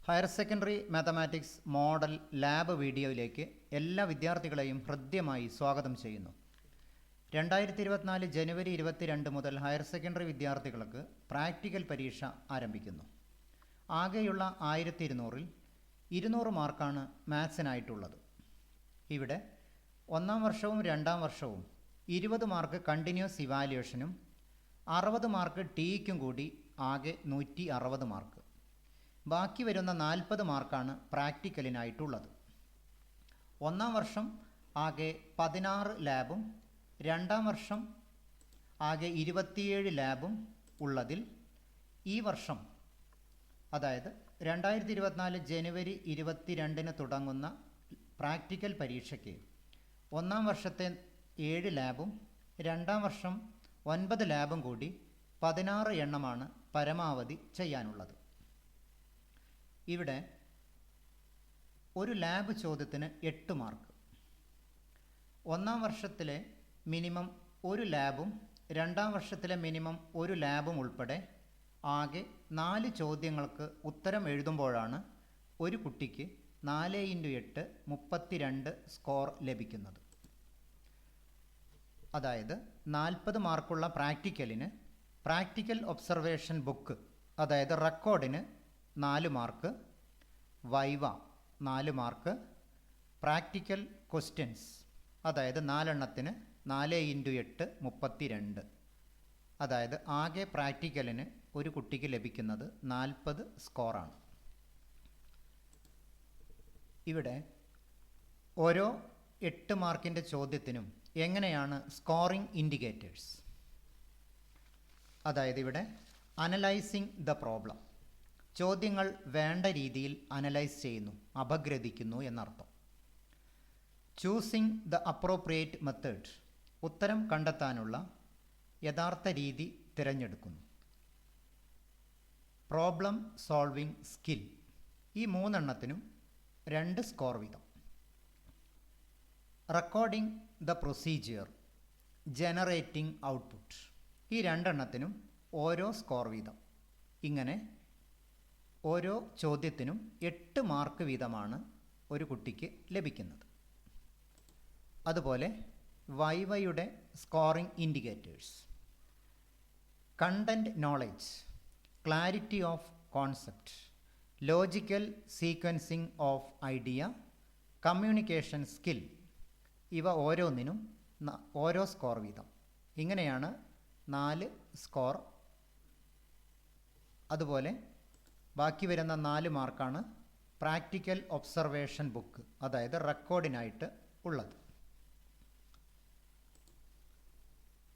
Higher secondary mathematics model lab വീഡിയോയിലേക്ക് എല്ലാ വിദ്യാർത്ഥികളെയും ഹൃദ്യമായി സ്വാഗതം ചെയ്യുന്നു. 2024 ജനുവരി 22 മുതൽ ഹയർ സെക്കൻഡറി വിദ്യാർത്ഥികൾക്ക് പ്രാക്ടിക്കൽ പരീക്ഷ ആരംഭിക്കുന്നു. ആകെയുള്ള 1200-ൽ 200 മാർക്കാണ് മാത്സിനായിട്ടുള്ളത്. ഇവിടെ ഒന്നാം വർഷവും രണ്ടാം വർഷവും 20 മാർക്ക് കണ്ടിന്യൂസ് ഇവാലുവേഷനും 60 മാർക്ക് ടിക്കും കൂടി ആകെ 160 മാർക്ക്. ബാക്കി വരുന്ന 40 മാർക്കാണ് പ്രാക്ടിക്കലിനായിട്ടുള്ളത്. ഒന്നാം വർഷം ആകെ 16 ലാബും രണ്ടാം വർഷം ആകെ 27 ലാബും ഉള്ളതിൽ ഈ വർഷം, അതായത് 2024 ജനുവരി 22-ന് തുടങ്ങുന്ന പ്രാക്ടിക്കൽ പരീക്ഷയ്ക്ക് ഒന്നാം വർഷത്തെ 7 ലാബും രണ്ടാം വർഷം 9 ലാബും കൂടി 16 എണ്ണമാണ് പരമാവധി ചെയ്യാനുള്ളത്. ഇവിടെ ഒരു ലാബ് ചോദ്യത്തിന് 8 മാർക്ക്. ഒന്നാം വർഷത്തിലെ മിനിമം ഒരു ലാബും രണ്ടാം വർഷത്തിലെ മിനിമം ഒരു ലാബും ഉൾപ്പെടെ ആകെ 4 ചോദ്യങ്ങൾക്ക് ഉത്തരം എഴുതുമ്പോഴാണ് ഒരു കുട്ടിക്ക് 4x8 32 സ്കോർ ലഭിക്കുന്നത്. അതായത് 40 മാർക്കുള്ള പ്രാക്ടിക്കലിന് പ്രാക്ടിക്കൽ ഒബ്സർവേഷൻ ബുക്ക്, അതായത് റെക്കോർഡിന് 4 mark, viva 4 mark, practical questions അതായത് 4 എണ്ണത്തിന് 4x8 32, അതായത് ആകെ പ്രാക്ടിക്കലിന് ഒരു കുട്ടിക്ക് ലഭിക്കുന്നത് 40 സ്കോറാണ്. ഇവിടെ ഓരോ 8 മാർക്കിൻ്റെ ചോദ്യത്തിനും എങ്ങനെയാണ് സ്കോറിംഗ് ഇൻഡിക്കേറ്റേഴ്സ്, അതായത് ഇവിടെ അനലൈസിങ് ദ പ്രോബ്ലം, ചോദ്യങ്ങൾ വേണ്ട രീതിയിൽ അനലൈസ് ചെയ്യുന്നു, അപഗ്രഥിക്കുന്നു എന്നർത്ഥം. ചൂസിങ് ദ അപ്രോപ്രിയേറ്റ് മെത്തേഡ്, ഉത്തരം കണ്ടെത്താനുള്ള യഥാർത്ഥ രീതി തിരഞ്ഞെടുക്കുന്നു. പ്രോബ്ലം സോൾവിങ് സ്കിൽ, ഈ 3 എണ്ണത്തിനും 2 സ്കോർ വീതം. Recording the procedure, generating output, ഈ 2 എണ്ണത്തിനും ഓരോ സ്കോർ വീതം. ഇങ്ങനെ ഓരോ ചോദ്യത്തിനും 8 മാർക്ക് വീതമാണ് ഒരു കുട്ടിക്ക് ലഭിക്കുന്നത്. അതുപോലെ വൈവയുടെ scoring indicators: content knowledge, clarity of concept, logical sequencing of idea, communication skill, ഇവ ഓരോന്നിനും ഓരോ സ്കോർ വീതം. ഇങ്ങനെയാണ് 4 സ്കോർ. അതുപോലെ ബാക്കി വരുന്ന 4 മാർക്കാണ് പ്രാക്ടിക്കൽ ഒബ്സർവേഷൻ ബുക്ക്, അതായത് റെക്കോർഡിനായിട്ട് ഉള്ളത്.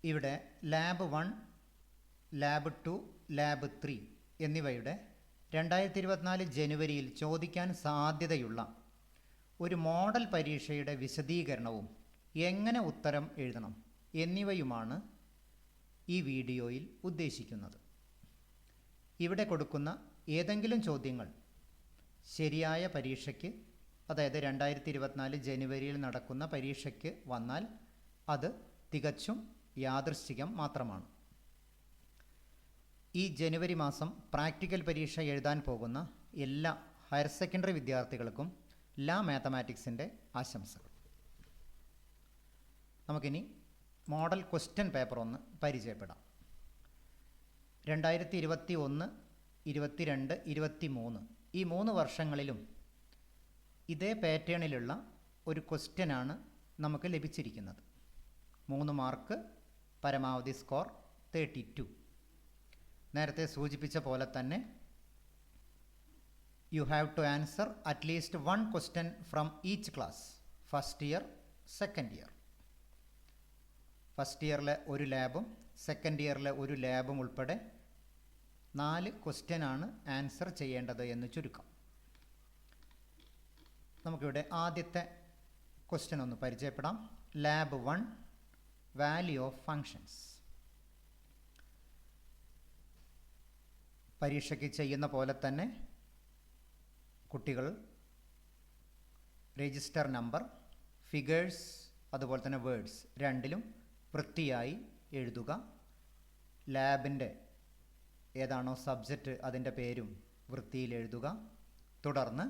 ഇവിടെ ലാബ് 1, ലാബ് 2, ലാബ് 3 എന്നിവയുടെ 2024 ജനുവരിയിൽ ചോദിക്കാൻ സാധ്യതയുള്ള ഒരു മോഡൽ പരീക്ഷയുടെ വിശദീകരണവും എങ്ങനെ ഉത്തരം എഴുതണം എന്നിവയുമാണ് ഈ വീഡിയോയിൽ ഉദ്ദേശിക്കുന്നത്. ഇവിടെ കൊടുക്കുന്ന ഏതെങ്കിലും ചോദ്യങ്ങൾ ശരിയായ പരീക്ഷയ്ക്ക്, അതായത് 2024 ജനുവരിയിൽ നടക്കുന്ന പരീക്ഷയ്ക്ക് വന്നാൽ അത് തികച്ചും യാദൃശ്ചികം മാത്രമാണ്. ഈ ജനുവരി മാസം പ്രാക്ടിക്കൽ പരീക്ഷ എഴുതാൻ പോകുന്ന എല്ലാ ഹയർ സെക്കൻഡറി വിദ്യാർത്ഥികൾക്കും ലാ മാത്തമാറ്റിക്സിൻ്റെ ആശംസകൾ. നമുക്കിനി മോഡൽ ക്വസ്റ്റ്യൻ പേപ്പർ ഒന്ന് പരിചയപ്പെടാം. 2021, 22, 23 ഈ 3 വർഷങ്ങളിലും ഇതേ പാറ്റേണിലുള്ള ഒരു ക്വസ്റ്റ്യനാണ് നമുക്ക് ലഭിച്ചിരിക്കുന്നത്. 3 മാർക്ക്, പരമാവധി സ്കോർ 32. നേരത്തെ സൂചിപ്പിച്ച പോലെ തന്നെ you have to answer at least 1 question from each class, first year, second year. First ഇയറിലെ ഒരു ലാബും സെക്കൻഡ് ഇയറിലെ ഒരു ലാബും ഉൾപ്പെടെ 4 ക്വസ്റ്റ്യനാണ് ആൻസർ ചെയ്യേണ്ടത് എന്ന് ചുരുക്കം. നമുക്കിവിടെ ആദ്യത്തെ ക്വസ്റ്റ്യൻ ഒന്ന് പരിചയപ്പെടാം. Lab 1, value of functions. പരീക്ഷയ്ക്ക് ചെയ്യുന്ന പോലെ തന്നെ കുട്ടികൾ രജിസ്റ്റർ നമ്പർ, ഫിഗേഴ്സ്, അതുപോലെ തന്നെ വേർഡ്സ് രണ്ടിലും വൃത്തിയായി എഴുതുക. ലാബിൻ്റെ ഏതാണോ സബ്ജക്റ്റ് അതിൻ്റെ പേരും വൃത്തിയിൽ എഴുതുക. തുടർന്ന്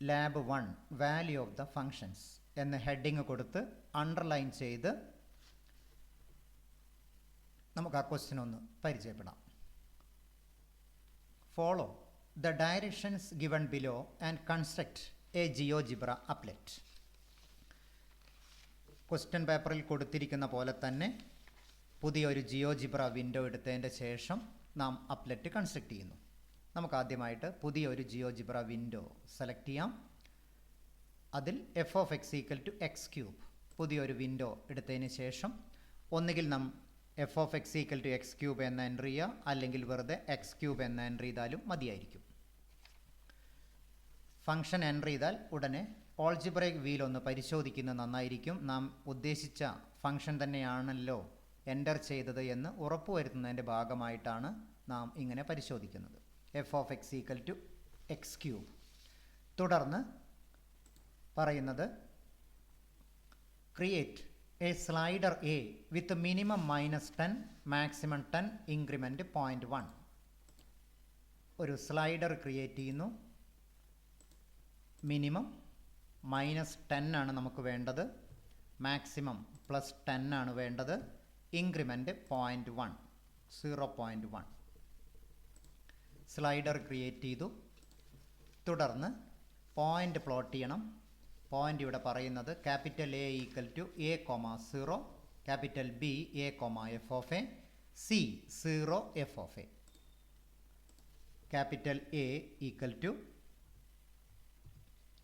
lab 1 value of the functions എന്ന ഹെഡിങ് കൊടുത്ത് അണ്ടർലൈൻ ചെയ്ത് നമുക്ക് ആ ക്വസ്റ്റ്യൻ ഒന്ന് പരിചയപ്പെടാം. Follow the directions given below and construct A GeoGebra applet. Question പേപ്പറിൽ കൊടുത്തിരിക്കുന്ന പോലെ തന്നെ പുതിയൊരു ജിയോജിബ്ര വിൻഡോ എടുത്തതിൻ്റെ ശേഷം നാം അപ്ലെറ്റ് കൺസ്ട്രക്ട് ചെയ്യുന്നു. നമുക്ക് ആദ്യമായിട്ട് പുതിയൊരു ജിയോജിബ്ര വിൻഡോ സെലക്ട് ചെയ്യാം. അതിൽ F of X equal to X cube പുതിയൊരു വിൻഡോ എടുത്തതിന് ശേഷം ഒന്നുകിൽ നാം F of X equal to X cube എന്ന് എൻ്റർ ചെയ്യുക, അല്ലെങ്കിൽ വെറുതെ എക്സ് ക്യൂബ് എന്ന് എൻ്റർ ചെയ്താലും മതിയായിരിക്കും. ഫംഗ്ഷൻ എൻ്റർ ചെയ്താൽ ഉടനെ ഓൾജിബ്രൈക് വീൽ ഒന്ന് പരിശോധിക്കുന്നത് നന്നായിരിക്കും. നാം ഉദ്ദേശിച്ച ഫംഗ്ഷൻ തന്നെയാണല്ലോ എൻ്റർ ചെയ്തത് എന്ന് ഉറപ്പുവരുത്തുന്നതിൻ്റെ ഭാഗമായിട്ടാണ് നാം ഇങ്ങനെ പരിശോധിക്കുന്നത്. F of X equal to X cube. തുടർന്ന് പറയുന്നത് create a slider A with minimum -10 maximum 10 increment 0.1. ഒരു സ്ലൈഡർ ക്രിയേറ്റ് ചെയ്യുന്നു. മിനിമം -10 ആണ് നമുക്ക് വേണ്ടത്, മാക്സിമം +10 ആണ് വേണ്ടത്, ഇൻക്രിമെൻറ്റ് 0.1 0.1. സ്ലൈഡർ ക്രിയേറ്റ് ചെയ്തു. തുടർന്ന് പോയിൻ്റ് പ്ലോട്ട് ചെയ്യണം. പോയിൻ്റ് ഇവിടെ പറയുന്നത് capital A equal to A comma 0, capital B A comma F of A, C 0 F of A. Capital A equal to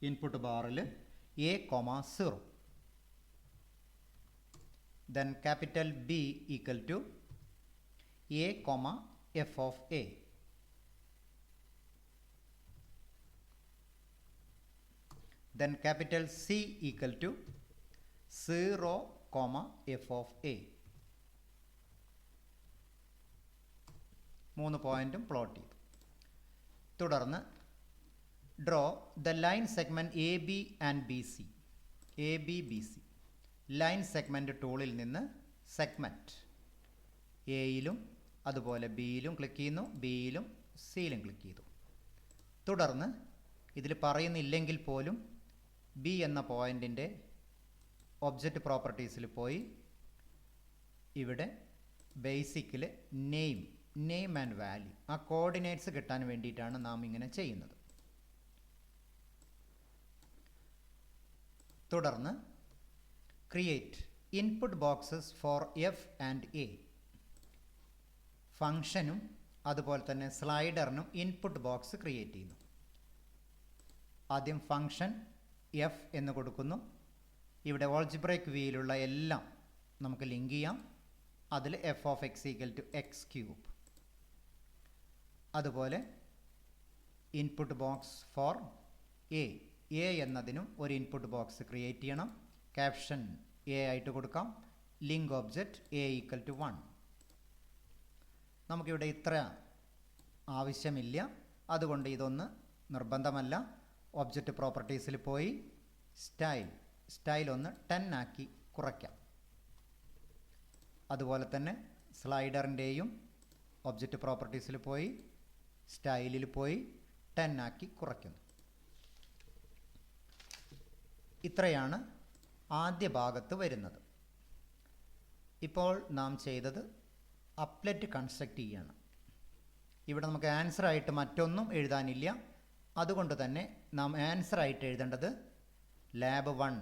input ബാറിൽ A comma 0, then capital B equal to a comma f of a. Then capital C equal to 0 comma f of a. 3 പോയിന്റും plot ചെയ്തു. തുടർന്ന് draw the line segment A B and B C. A B B C line segment ടൂളിൽ നിന്ന് segment എയിലും അതുപോലെ ബിയിലും click ചെയ്യുന്നു, ബിയിലും സിയിലും click ചെയ്തു. തുടർന്ന് ഇതിൽ പറയുന്നില്ലെങ്കിൽ പോലും ബി എന്ന പോയിൻറ്റിൻ്റെ ഒബ്ജക്റ്റ് പ്രോപ്പർട്ടീസിൽ പോയി ഇവിടെ ബേസിക്കിൽ നെയിം ആൻഡ് വാല്യൂ ആ കോർഡിനേറ്റ്സ് കിട്ടാൻ വേണ്ടിയിട്ടാണ് നാം ഇങ്ങനെ ചെയ്യുന്നത്. തുടർന്ന് create input boxes for F and A. ഫംഗ്ഷനും അതുപോലെ തന്നെ സ്ലൈഡറിനും ഇൻപുട്ട് ബോക്സ് ക്രിയേറ്റ് ചെയ്യുന്നു. ആദ്യം ഫംഗ്ഷൻ എഫ് എന്ന് കൊടുക്കുന്നു. ഇവിടെ ഓൾജിബ്രൈക് വിയിലുള്ള എല്ലാം നമുക്ക് ലിങ്ക് ചെയ്യാം. അതിൽ F of X equal to X cube. അതുപോലെ ഇൻപുട്ട് ബോക്സ് ഫോർ എ എന്നതിനും ഒരു ഇൻപുട്ട് ബോക്സ് ക്രിയേറ്റ് ചെയ്യണം. ക്യാപ്ഷൻ എ ആയിട്ട് കൊടുക്കാം. Link object A equal to 1. നമുക്കിവിടെ ഇത്ര ആവശ്യമില്ല, അതുകൊണ്ട് ഇതൊന്ന് നിർബന്ധമല്ല. ഒബ്ജക്റ്റ് പ്രോപ്പർട്ടീസിൽ പോയി സ്റ്റൈൽ ഒന്ന് 10 ആക്കി കുറയ്ക്കാം. അതുപോലെ തന്നെ സ്ലൈഡറിൻ്റെയും ഒബ്ജക്റ്റ് പ്രോപ്പർട്ടീസിൽ പോയി സ്റ്റൈലിൽ പോയി 10 ആക്കി കുറയ്ക്കുന്നു. ഇത്രയാണ് ആദ്യ ഭാഗത്ത് വരുന്നത്. ഇപ്പോൾ നാം ചെയ്തത് അപ്ലെറ്റ് കൺസ്ട്രക്റ്റ് ചെയ്യാണ്. ഇവിടെ നമുക്ക് ആൻസറായിട്ട് മറ്റൊന്നും എഴുതാനില്ല. അതുകൊണ്ട് തന്നെ നാം ആൻസറായിട്ട് എഴുതേണ്ടത് lab 1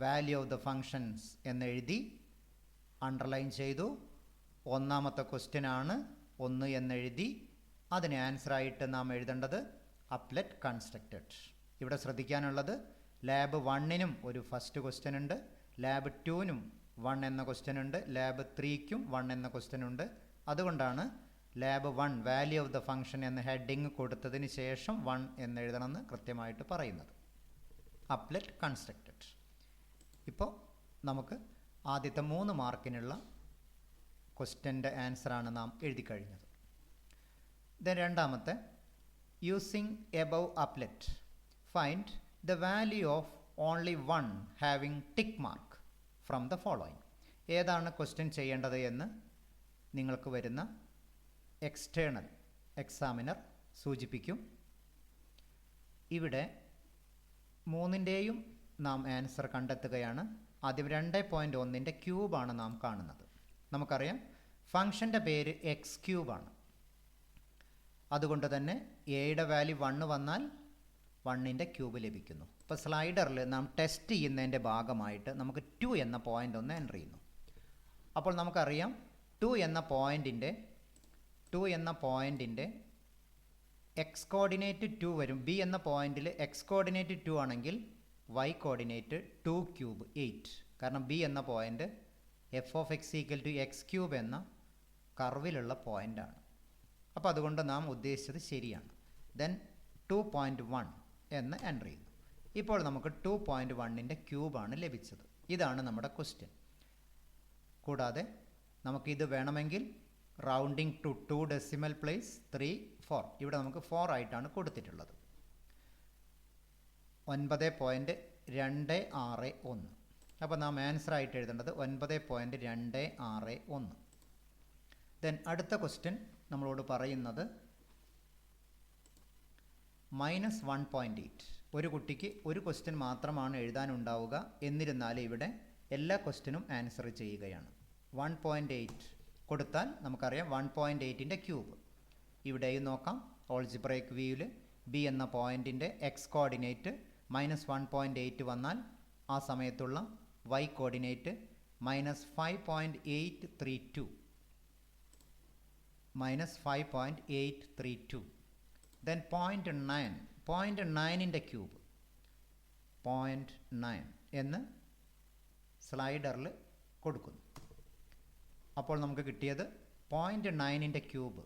value of the functions എന്നെഴുതി അണ്ടർലൈൻ ചെയ്തു. ഒന്നാമത്തെ ക്വസ്റ്റ്യൻ ആണ് 1 എന്നെഴുതി. അതിന് ആൻസറായിട്ട് നാം എഴുതേണ്ടത് അപ്ലെറ്റ് കൺസ്ട്രക്റ്റഡ്. ഇവിടെ ശ്രദ്ധിക്കാനുള്ളത് ലാബ് 1നും ഒരു ഫസ്റ്റ് ക്വസ്റ്റ്യൻ ഉണ്ട്, ലാബ് 2നും 1 എന്ന ക്വസ്റ്റ്യൻ ഉണ്ട്, ലാബ് 3ക്കും 1 എന്ന ക്വസ്റ്റ്യൻ ഉണ്ട്. അതുകൊണ്ടാണ് lab 1 value of the function എന്ന ഹെഡിങ് കൊടുത്തതിന് ശേഷം 1 എന്ന് എഴുതണമെന്ന് കൃത്യമായിട്ട് പറയുന്നത്. Applet constructed. ഇപ്പോൾ നമുക്ക് ആദ്യത്തെ 3 മാർക്കിനുള്ള ക്വസ്റ്റ്യൻ്റെ ആൻസറാണ് നാം എഴുതി കഴിഞ്ഞത്. ദെൻ രണ്ടാമത്തെ using above applet find the value of only one having tick mark from the following. ഏതാണ് ക്വസ്റ്റ്യൻ ചെയ്യേണ്ടത് എന്ന് നിങ്ങൾക്ക് വരുന്ന എക്സ്റ്റേണൽ എക്സാമിനർ സൂചിപ്പിക്കും. ഇവിടെ മൂന്നിൻ്റെയും നാം ആൻസർ കണ്ടെത്തുകയാണ്. ആദ്യം 2.1 ക്യൂബാണ് നാം കാണുന്നത്. നമുക്കറിയാം ഫംഗ്ഷൻ്റെ പേര് എക്സ് ക്യൂബാണ്. അതുകൊണ്ട് തന്നെ എയുടെ വാല്യൂ 1 വന്നാൽ 1ൻ്റെ ക്യൂബ് ലഭിക്കുന്നു. ഇപ്പോൾ സ്ലൈഡറിൽ നാം ടെസ്റ്റ് ചെയ്യുന്നതിൻ്റെ ഭാഗമായിട്ട് നമുക്ക് 2 എന്ന പോയിൻ്റ് ഒന്ന് എൻ്റർ ചെയ്യുന്നു. അപ്പോൾ നമുക്കറിയാം 2 എന്ന പോയിൻറ്റിൻ്റെ എക്സ് കോർഡിനേറ്റ് 2 വരും. ബി എന്ന പോയിന്റിൽ എക്സ് കോർഡിനേറ്റ് 2 ആണെങ്കിൽ വൈ കോർഡിനേറ്റ് 2 ക്യൂബ് 8. കാരണം ബി എന്ന point F of X equal to X cube എന്ന കർവിലുള്ള പോയിൻ്റാണ്. അപ്പോൾ അതുകൊണ്ട് നാം ഉദ്ദേശിച്ചത് ശരിയാണ്. ദെൻ 2.1 എന്ന് എൻ്റർ ചെയ്യുന്നു. ഇപ്പോൾ നമുക്ക് 2.1ൻ്റെ ക്യൂബാണ് ലഭിച്ചത്. ഇതാണ് നമ്മുടെ ക്വസ്റ്റ്യൻ. കൂടാതെ നമുക്കിത് വേണമെങ്കിൽ റൗണ്ടിങ് ടു 2 ഡെസിമൽ പ്ലേസ് 3, 4. ഇവിടെ നമുക്ക് 4 ആയിട്ടാണ് കൊടുത്തിട്ടുള്ളത്. 9.261. അപ്പോൾ നാം ആൻസർ ആയിട്ട് എഴുതേണ്ടത് 9.261. ദെൻ അടുത്ത ക്വസ്റ്റ്യൻ നമ്മളോട് പറയുന്നത് -1.8. ഒരു കുട്ടിക്ക് ഒരു ക്വസ്റ്റ്യൻ മാത്രമാണ് എഴുതാനുണ്ടാവുക. എന്നിരുന്നാലും ഇവിടെ എല്ലാ ക്വസ്റ്റ്യനും ആൻസർ ചെയ്യുകയാണ്. 1.8 കൊടുത്താൽ നമുക്കറിയാം 1.8ൻ്റെ ക്യൂബ്. ഇവിടെയും നോക്കാം. ഓൾജിബ്രൈക്ക് വ്യൂവിൽ ബി എന്ന പോയിൻറ്റിൻ്റെ എക്സ് കോർഡിനേറ്റ് -1.8 വന്നാൽ ആ സമയത്തുള്ള വൈ കോർഡിനേറ്റ് -5.832. ദെൻ 0.9ൻ്റെ ക്യൂബ് 0.9 എന്ന് സ്ലൈഡറിൽ കൊടുക്കുന്നു. അപ്പോൾ നമുക്ക് കിട്ടിയത് 0.9ൻ്റെ ക്യൂബ്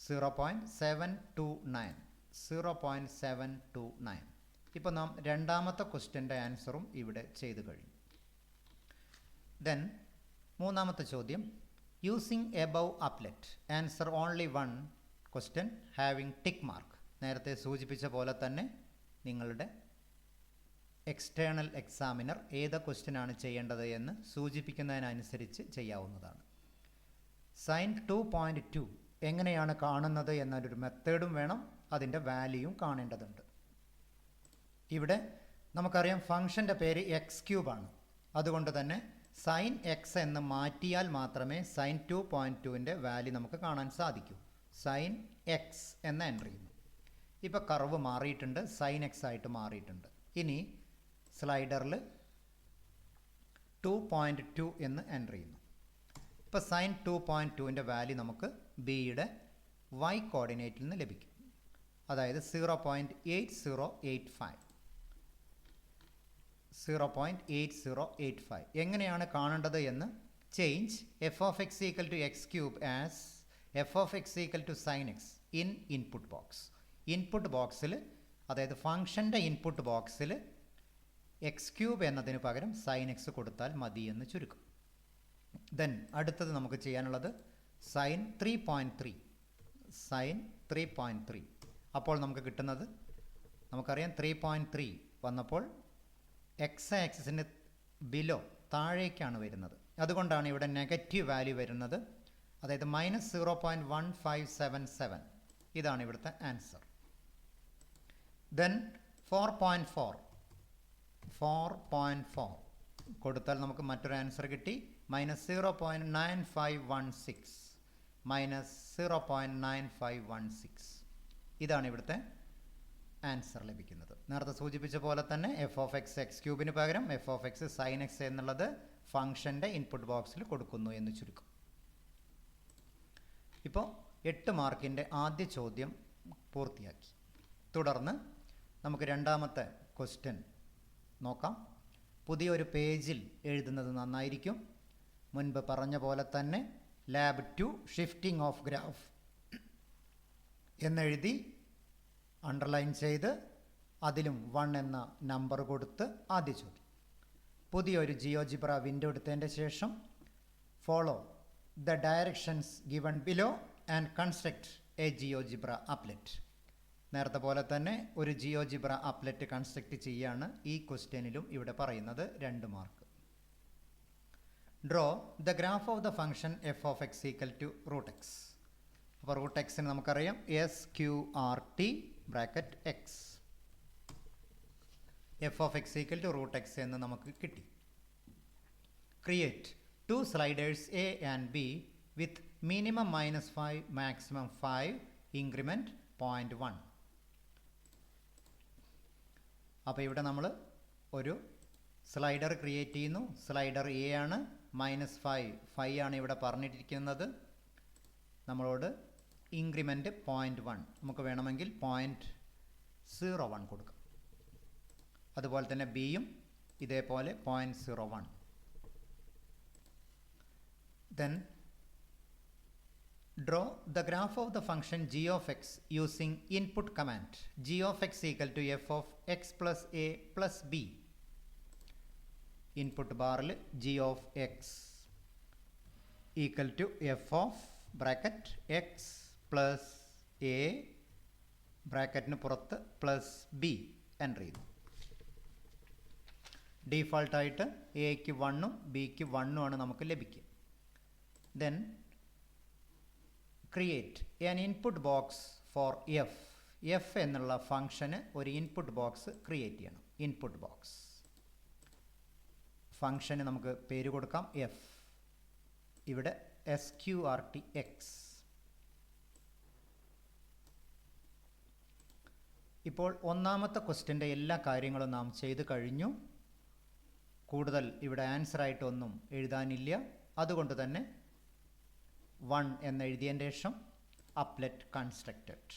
0.729. ഇപ്പോൾ നാം രണ്ടാമത്തെ ക്വസ്റ്റ്യൻ്റെ ആൻസറും ഇവിടെ ചെയ്തു കഴിഞ്ഞു. ദെൻ മൂന്നാമത്തെ ചോദ്യം, using above applet answer only 1 question having tick mark. നേരത്തെ സൂചിപ്പിച്ച പോലെ തന്നെ നിങ്ങളുടെ എക്സ്റ്റേണൽ എക്സാമിനർ ഏത് ക്വസ്റ്റ്യനാണ് ചെയ്യേണ്ടത് എന്ന് സൂചിപ്പിക്കുന്നതിനനുസരിച്ച് ചെയ്യാവുന്നതാണ്. സൈൻ 2.2 എങ്ങനെയാണ് കാണുന്നത് എന്നൊരു മെത്തേഡും വേണം. അതിൻ്റെ വാല്യൂയും കാണേണ്ടതുണ്ട്. ഇവിടെ നമുക്കറിയാം ഫംഗ്ഷൻ്റെ പേര് എക്സ് ക്യൂബാണ്. അതുകൊണ്ട് തന്നെ സൈൻ എക്സ് എന്ന് മാറ്റിയാൽ മാത്രമേ സൈൻ 2.2ൻ്റെ വാല്യൂ നമുക്ക് കാണാൻ സാധിക്കൂ. സൈൻ എക്സ് എന്ന് എൻ്റർ ചെയ്യുന്നു. ഇപ്പോൾ കർവ് മാറിയിട്ടുണ്ട്, സൈൻ എക്സ് ആയിട്ട് മാറിയിട്ടുണ്ട്. ഇനി സ്ലൈഡറിൽ 2.2 എന്ന് എൻ്റർ ചെയ്യുന്നു. ഇപ്പോൾ സൈൻ 2.2ൻ്റെ വാല്യൂ നമുക്ക് ബിയുടെ വൈ കോർഡിനേറ്റിൽ നിന്ന് ലഭിക്കും. അതായത് 0.8085. എങ്ങനെയാണ് കാണേണ്ടത് എന്ന് change F of X equal to X cube as F of X equal to sine X in input box. Input ബോക്സിൽ, അതായത് ഫംഗ്ഷൻ്റെ ഇൻപുട്ട് ബോക്സിൽ എക്സ് ക്യൂബ് എന്നതിന് പകരം സൈൻ എക്സ് കൊടുത്താൽ മതി എന്ന് ചുരുക്കം. ദെൻ അടുത്തത് നമുക്ക് ചെയ്യാനുള്ളത് സൈൻ 3.3. അപ്പോൾ നമുക്ക് കിട്ടുന്നത് നമുക്കറിയാം 3.3 വന്നപ്പോൾ എക്സ് ആക്സിസിന് ബിലോ താഴേക്കാണ് വരുന്നത്. അതുകൊണ്ടാണ് ഇവിടെ നെഗറ്റീവ് വാല്യൂ വരുന്നത്. അതായത് -0.1577. ഇതാണ് ഇവിടുത്തെ ആൻസർ. ദെൻ 4.4 കൊടുത്താൽ നമുക്ക് മറ്റൊരു ആൻസർ കിട്ടി. -0.9516. ഇതാണ് ഇവിടുത്തെ ആൻസർ ലഭിക്കുന്നത്. നേരത്തെ സൂചിപ്പിച്ച പോലെ തന്നെ എഫ് ഓഫ് എക്സ് എക്സ് ക്യൂബിന് പകരം F of X sine X എന്നുള്ളത് ഫംഗ്ഷൻ്റെ ഇൻപുട്ട് ബോക്സിൽ കൊടുക്കുന്നു എന്ന് ചുരുക്കം. ഇപ്പോൾ 8 മാർക്കിൻ്റെ ആദ്യ ചോദ്യം പൂർത്തിയാക്കി. തുടർന്ന് നമുക്ക് രണ്ടാമത്തെ ക്വസ്റ്റ്യൻ നോക്കാം. പുതിയൊരു പേജിൽ എഴുതുന്നത് നന്നായിരിക്കും. മുൻപ് പറഞ്ഞ പോലെ തന്നെ ലാബ് 2 ഷിഫ്റ്റിംഗ് ഓഫ് ഗ്രാഫ് എന്നെഴുതി അണ്ടർലൈൻ ചെയ്ത് അതിലും 1 എന്ന നമ്പർ കൊടുത്ത് ആദ്യ ചോദ്യം. പുതിയൊരു ജിയോജിബ്ര വിൻഡോ എടുത്തതിൻ്റെ ശേഷം follow the directions given below and construct A GeoGebra applet. നേരത്തെ പോലെ തന്നെ ഒരു ജിയോജിബ്ര അപ്ലെറ്റ് കൺസ്ട്രക്ട് ചെയ്യാണ് ഈ ക്വസ്റ്റ്യനിലും ഇവിടെ പറയുന്നത്. 2 mark. Draw the graph of the function F of X equal to root X. അപ്പോൾ റൂട്ട് എക്സിന് നമുക്കറിയാം SQRT bracket X. F of X equal to root X എന്ന് നമുക്ക് കിട്ടി. Create 2 sliders A and B with minimum -5, maximum 5, increment 0.1. അപ്പോൾ ഇവിടെ നമ്മൾ ഒരു സ്ലൈഡർ ക്രിയേറ്റ് ചെയ്യുന്നു. സ്ലൈഡർ എ ആണ്, -5 ആണ് ഇവിടെ പറഞ്ഞിട്ടിരിക്കുന്നത്. നമ്മളോട് ഇൻക്രിമെൻറ്റ് 0.1, നമുക്ക് വേണമെങ്കിൽ 0.01 കൊടുക്കാം. അതുപോലെ തന്നെ ബിയും ഇതേപോലെ 0.01. Then draw the graph of the function g of x using input command g of x equal to f of x plus a plus b. Input bar g of x equal to f of bracket x plus a ബ്രാക്കറ്റിന് പുറത്ത് plus B enter ചെയ്തു. ഡീഫാൾട്ടായിട്ട് എക്ക് 1ഉം ബിക്ക് 1ഉം ആണ് നമുക്ക് ലഭിക്കുക. Then create an input box for f. f എന്നുള്ള ഫംഗ്ഷന് ഒരു ഇൻപുട്ട് ബോക്സ് ക്രിയേറ്റ് ചെയ്യണം. ഇൻപുട്ട് ബോക്സ് ഫംഗ്ഷന് നമുക്ക് പേര് കൊടുക്കാം എഫ്. ഇവിടെ sqrt(x). ഇപ്പോൾ ഒന്നാമത്തെ ക്വസ്റ്റ്യൻ്റെ എല്ലാ കാര്യങ്ങളും നാം ചെയ്തു കഴിഞ്ഞു. കൂടുതൽ ഇവിടെ ആൻസർ ആയിട്ടൊന്നും എഴുതാനില്ല. അതുകൊണ്ട് തന്നെ 1 എന്നെഴുതിയതിന് ശേഷം അപ്ലെറ്റ് കൺസ്ട്രക്റ്റഡ്.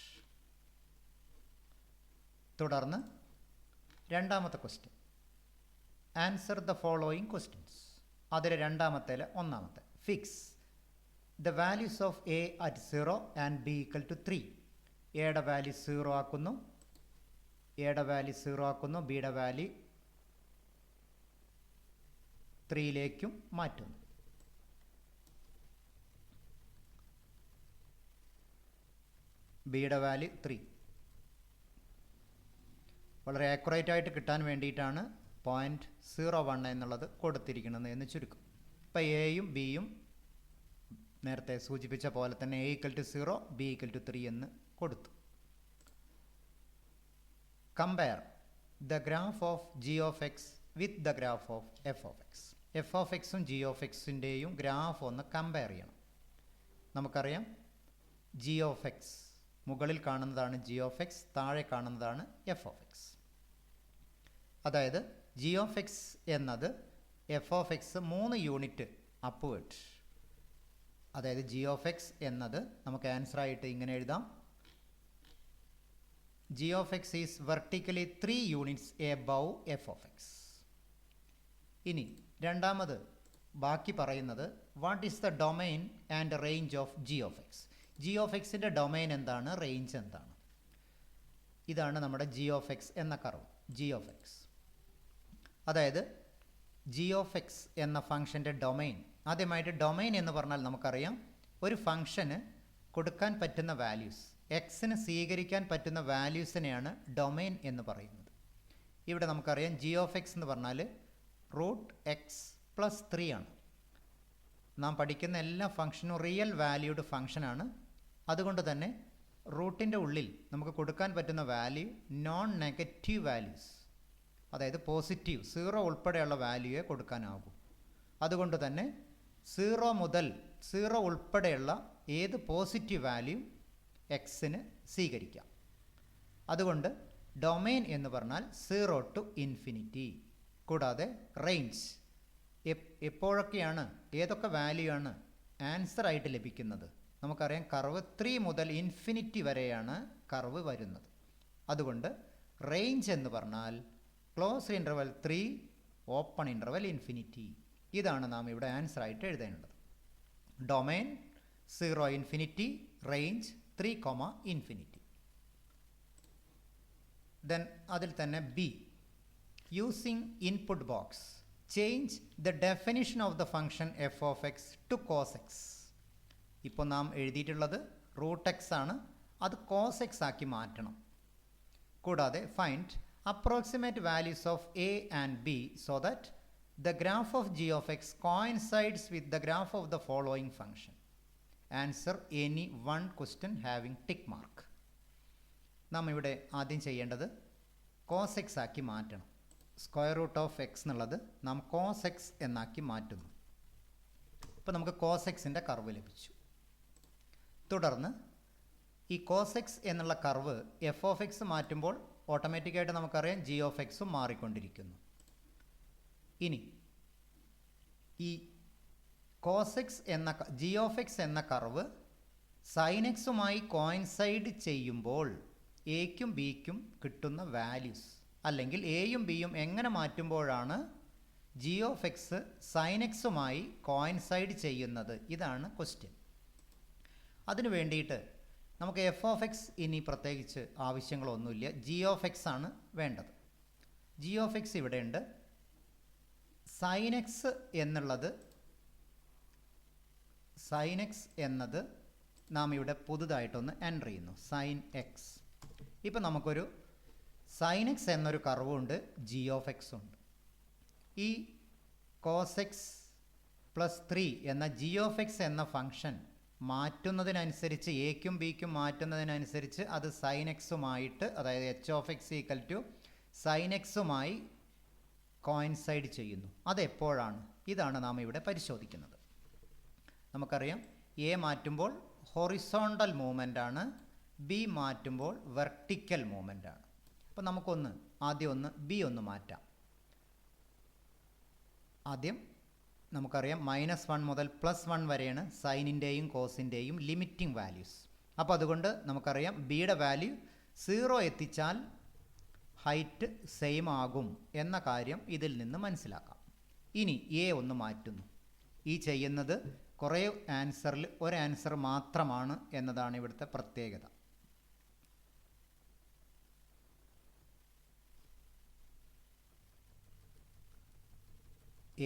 തുടർന്ന് രണ്ടാമത്തെ question, answer the following questions. അതിൽ രണ്ടാമത്തേൽ ഒന്നാമത്തെ, fix the values of A at 0 and B equal to 3. എയുടെ വാല്യൂ 0 ആക്കുന്നു, ബിയുടെ വാല്യൂ 3ലേക്കും മാറ്റുന്നു. ബിയുടെ വാല്യൂ 3. വളരെ ആക്യുറേറ്റ് ആയിട്ട് കിട്ടാൻ വേണ്ടിയിട്ടാണ് 0.01 എന്നുള്ളത് കൊടുത്തിരിക്കുന്നത് എന്ന് ചുരുക്കം. ഇപ്പോൾ എയും ബിയും നേരത്തെ സൂചിപ്പിച്ച പോലെ തന്നെ A equal to 0, B equal to 3 എന്ന് കൊടുത്തു. Compare the graph of G of X with the graph of F of X. F of എക്സും ജി ഓഫ് എക്സിൻ്റെയും ഗ്രാഫ് ഒന്ന് കമ്പയർ ചെയ്യണം. നമുക്കറിയാം ജി ഓഫ് എക്സ് മുകളിൽ കാണുന്നതാണ് ജി ഓഫ് എക്സ്, താഴെ കാണുന്നതാണ് എഫ് ഓഫ് എക്സ്. അതായത് ജി ഓഫ് എക്സ് എന്നത് F of X 3 unit upward. അതായത് ജി ഓഫ് എക്സ് എന്നത് നമുക്ക് ആൻസറായിട്ട് ഇങ്ങനെ എഴുതാം, G of X is vertically 3 units above F of X. ഇനി രണ്ടാമത് ബാക്കി പറയുന്നത്, what is the domain and range of G of X. G of എക്സിൻ്റെ ഡൊമൈൻ എന്താണ്, റേഞ്ച് എന്താണ്? ഇതാണ് നമ്മുടെ ജി ഓഫ് എക്സ് എന്ന കർവ്. ജി ഓഫ് എക്സ് അതായത് ജി ഓഫ് എക്സ് എന്ന ഫംഗ്ഷൻ്റെ ഡൊമൈൻ. ആദ്യമായിട്ട് ഡൊമൈൻ എന്ന് പറഞ്ഞാൽ നമുക്കറിയാം ഒരു ഫംഗ്ഷന് കൊടുക്കാൻ പറ്റുന്ന വാല്യൂസ്, എക്സിന് സ്വീകരിക്കാൻ പറ്റുന്ന വാല്യൂസിനെയാണ് ഡൊമൈൻ എന്ന് പറയുന്നത്. ഇവിടെ നമുക്കറിയാം ജി ഓഫ് എക്സ് എന്ന് പറഞ്ഞാൽ √x+3 ആണ്. നാം പഠിക്കുന്ന എല്ലാ ഫംഗ്ഷനും റിയൽ വാല്യൂഡ് ഫംഗ്ഷനാണ്. അതുകൊണ്ട് തന്നെ റൂട്ടിൻ്റെ ഉള്ളിൽ നമുക്ക് കൊടുക്കാൻ പറ്റുന്ന വാല്യൂ നോൺ നെഗറ്റീവ് വാല്യൂസ്, അതായത് പോസിറ്റീവ് 0 ഉൾപ്പെടെയുള്ള വാല്യൂയെ കൊടുക്കാനാകും. അതുകൊണ്ട് തന്നെ 0 മുതൽ 0 ഉൾപ്പെടെയുള്ള ഏത് പോസിറ്റീവ് വാല്യൂ എക്സിന് സ്വീകരിക്കാം. അതുകൊണ്ട് ഡൊമൈൻ എന്ന് പറഞ്ഞാൽ 0 to ∞. കൂടാതെ റേഞ്ച് എപ്പോഴൊക്കെയാണ്, ഏതൊക്കെ വാല്യൂ ആണ് ആൻസർ ആയിട്ട് ലഭിക്കുന്നത്. നമുക്കറിയാം കർവ് 3 മുതൽ ∞ വരെയാണ് കർവ് വരുന്നത്. അതുകൊണ്ട് റേഞ്ച് എന്ന് പറഞ്ഞാൽ ക്ലോസ് ഇൻ്റർവൽ 3, ഓപ്പൺ ഇൻ്റർവൽ ∞. ഇതാണ് നാം ഇവിടെ ആൻസർ ആയിട്ട് എഴുതേണ്ടത്. Domain 0 ∞, range 3, ∞. ദെൻ അതിൽ തന്നെ B, using input box change the definition of the function F of X to cos X. ഇപ്പോൾ നാം എഴുതിയിട്ടുള്ളത് √x ആണ്, അത് കോസ് എക്സ് ആക്കി മാറ്റണം. കൂടാതെ find approximate values of A and B so that the graph of G of X coincides with the graph of the following function. Answer any 1 question having tick mark. നാം ഇവിടെ ആദ്യം ചെയ്യേണ്ടത് cos X ആക്കി മാറ്റണം. Square root of X എന്നുള്ളത് നാം cos X എന്നാക്കി മാറ്റുന്നു. അപ്പോൾ നമുക്ക് കോസ് എക്സിൻ്റെ കർവ് ലഭിച്ചു. തുടർന്ന് ഈ കോസ് എക്സ് എന്നുള്ള കർവ് എഫ് ഓഫ് എക്സ് മാറ്റുമ്പോൾ ഓട്ടോമാറ്റിക്കായിട്ട് നമുക്കറിയാം ജി ഓഫ് എക്സും മാറിക്കൊണ്ടിരിക്കുന്നു. ഇനി ഈ കോസ് എക്സ് എന്ന ജി ഓഫ് എക്സ് എന്ന കർവ് സൈൻ എക്സുമായി കോയിൻസൈഡ് ചെയ്യുമ്പോൾ എക്കും ബിക്കും കിട്ടുന്ന വാല്യൂസ്, അല്ലെങ്കിൽ എയും ബിയും എങ്ങനെ മാറ്റുമ്പോഴാണ് ജി ഓഫ് എക്സ് സൈൻ എക്സുമായി കോയിൻസൈഡ് ചെയ്യുന്നത്, ഇതാണ് ക്വസ്റ്റ്യൻ. അതിനു വേണ്ടിയിട്ട് നമുക്ക് എഫ് ഓഫ് എക്സ് ഇനി പ്രത്യേകിച്ച് ആവശ്യങ്ങളൊന്നുമില്ല, ജി ഓഫ് എക്സ് ആണ് വേണ്ടത്. ജി ഓഫ് എക്സ് ഇവിടെയുണ്ട്. സൈൻ എക്സ് എന്നത് നാം ഇവിടെ പുതുതായിട്ടൊന്ന് എൻ്റർ ചെയ്യുന്നു, സൈൻ എക്സ്. ഇപ്പം നമുക്കൊരു സൈൻ എക്സ് എന്നൊരു കർവുണ്ട്, ജി ഓഫ് എക്സ് ഉണ്ട്. ഈ കോസ് എക്സ് പ്ലസ് 3 എന്ന ജി ഓഫ് എക്സ് എന്ന ഫംഗ്ഷൻ മാറ്റുന്നതിനനുസരിച്ച്, എക്കും ബിക്കും മാറ്റുന്നതിനനുസരിച്ച് അത് സൈൻ എക്സുമായിട്ട്, അതായത് h of X equal to sine എക്സുമായി കോയിൻസൈഡ് ചെയ്യുന്നു. അതെപ്പോഴാണ്? ഇതാണ് നാം ഇവിടെ പരിശോധിക്കുന്നത്. നമുക്കറിയാം എ മാറ്റുമ്പോൾ ഹൊറിസോണ്ടൽ മൂവ്മെൻ്റ് ആണ്, ബി മാറ്റുമ്പോൾ വെർട്ടിക്കൽ മൂവ്മെൻ്റ് ആണ്. അപ്പോൾ നമുക്കൊന്ന് ആദ്യം ബി ഒന്ന് മാറ്റാം. ആദ്യം നമുക്കറിയാം -1 മുതൽ +1 വരെയാണ് സൈനിൻ്റെയും കോസിൻ്റെയും ലിമിറ്റിംഗ് വാല്യൂസ്. അപ്പോൾ അതുകൊണ്ട് നമുക്കറിയാം ബിയുടെ വാല്യൂ 0 എത്തിച്ചാൽ ഹൈറ്റ് സെയിം ആകും എന്ന കാര്യം ഇതിൽ നിന്ന് മനസ്സിലാക്കാം. ഇനി എ ഒന്ന് മാറ്റുന്നു. ഈ ചെയ്യുന്നത് കുറേ ആൻസറിൽ ഒരു ആൻസർ മാത്രമാണ് എന്നതാണ് ഇവിടുത്തെ പ്രത്യേകത.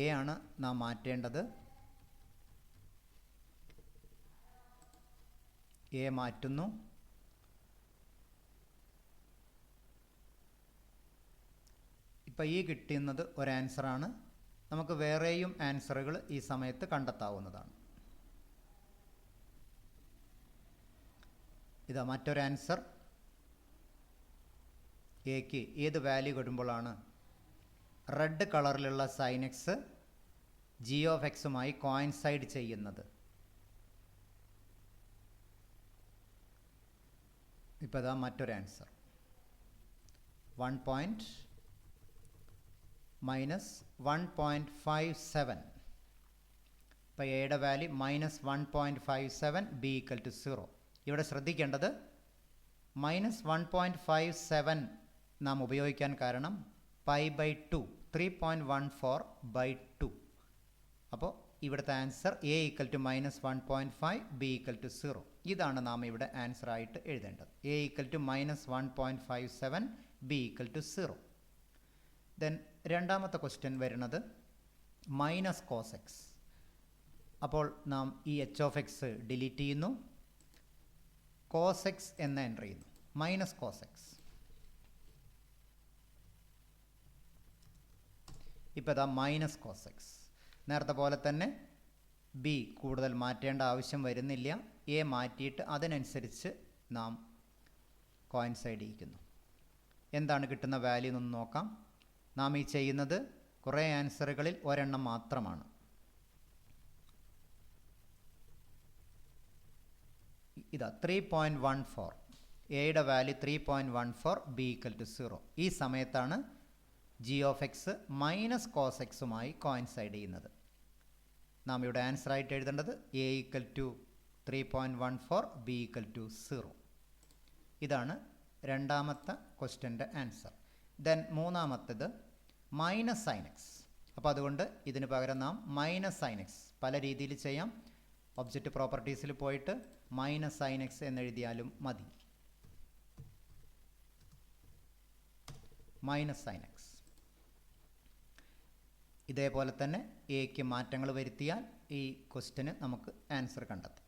എ ആണ് നാം മാറ്റേണ്ടത്. എ മാറ്റുന്നു. ഇപ്പം ഈ കിട്ടുന്നത് ഒരു ആൻസറാണ്. നമുക്ക് വേറെയും ആൻസറുകൾ ഈ സമയത്ത് കണ്ടെത്താവുന്നതാണ്. ഇതാ മറ്റൊരു ആൻസർ. എക്ക് ഏത് വാല്യൂ കിട്ടുമ്പോഴാണ് റെഡ് കളറിലുള്ള സൈൻ എക്സ് ജി ഓഫ് എക്സുമായി കോയിൻസൈഡ് ചെയ്യുന്നത്? ഇപ്പോൾ ഇതാ മറ്റൊരു ആൻസർ, -1.57. ഇപ്പോൾ എയുടെ വാല്യൂ -1.57, ബി ഈക്വൽ ടു 0. ഇവിടെ ശ്രദ്ധിക്കേണ്ടത് -1.57 നാം ഉപയോഗിക്കാൻ കാരണം π/2, 3.14/2. അപ്പോൾ ഇവിടുത്തെ answer A equal to -1.5, B equal to 0. ഇതാണ് നാം ഇവിടെ ആൻസർ ആയിട്ട് എഴുതേണ്ടത്. A equal to -1.57, B equal to 0. Then രണ്ടാമത്തെ ക്വസ്റ്റ്യൻ വരുന്നത് -cos x. അപ്പോൾ നാം ഈ എച്ച് ഓഫ് എക്സ് ഡിലീറ്റ് ചെയ്യുന്നു, cos x എന്ന് എൻ്റർ ചെയ്യുന്നു, -cos x. ഇപ്പോൾ ഇതാ -cos x. നേരത്തെ പോലെ തന്നെ ബി കൂടുതൽ മാറ്റേണ്ട ആവശ്യം വരുന്നില്ല. എ മാറ്റിയിട്ട് അതിനനുസരിച്ച് നാം കോയിൻസൈഡ് ചെയ്യിക്കുന്നു. എന്താണ് കിട്ടുന്ന വാല്യൂ എന്ന് നോക്കാം. നാം ഈ ചെയ്യുന്നത് കുറേ ആൻസറുകളിൽ ഒരെണ്ണം മാത്രമാണ്. ഇതാ 3.14, എയുടെ വാല്യൂ 3.14, ബി ഈക്വൽ ടു 0. ഈ സമയത്താണ് ജി ഓഫ് എക്സ് -cos എക്സുമായി കോയിൻസൈഡ് ചെയ്യുന്നത്. നാം ഇവിടെ ആൻസർ ആയിട്ട് എഴുതേണ്ടത് A equal to 3.14, b equal to 0. ഇതാണ് രണ്ടാമത്തെ ക്വസ്റ്റ്യൻ്റെ ആൻസർ. ദെൻ മൂന്നാമത്തേത് -sin x. അപ്പോൾ അതുകൊണ്ട് ഇതിന് പകരം നാം -sin x പല രീതിയിൽ ചെയ്യാം. ഒബ്ജക്റ്റ് പ്രോപ്പർട്ടീസിൽ പോയിട്ട് -sin x എന്നെഴുതിയാലും മതി. -sin x. ഇതേപോലെ തന്നെ എക്ക് മാറ്റങ്ങൾ വരുത്തിയാൽ ഈ ക്വസ്റ്റ്യന് നമുക്ക് ആൻസർ കണ്ടെത്താം.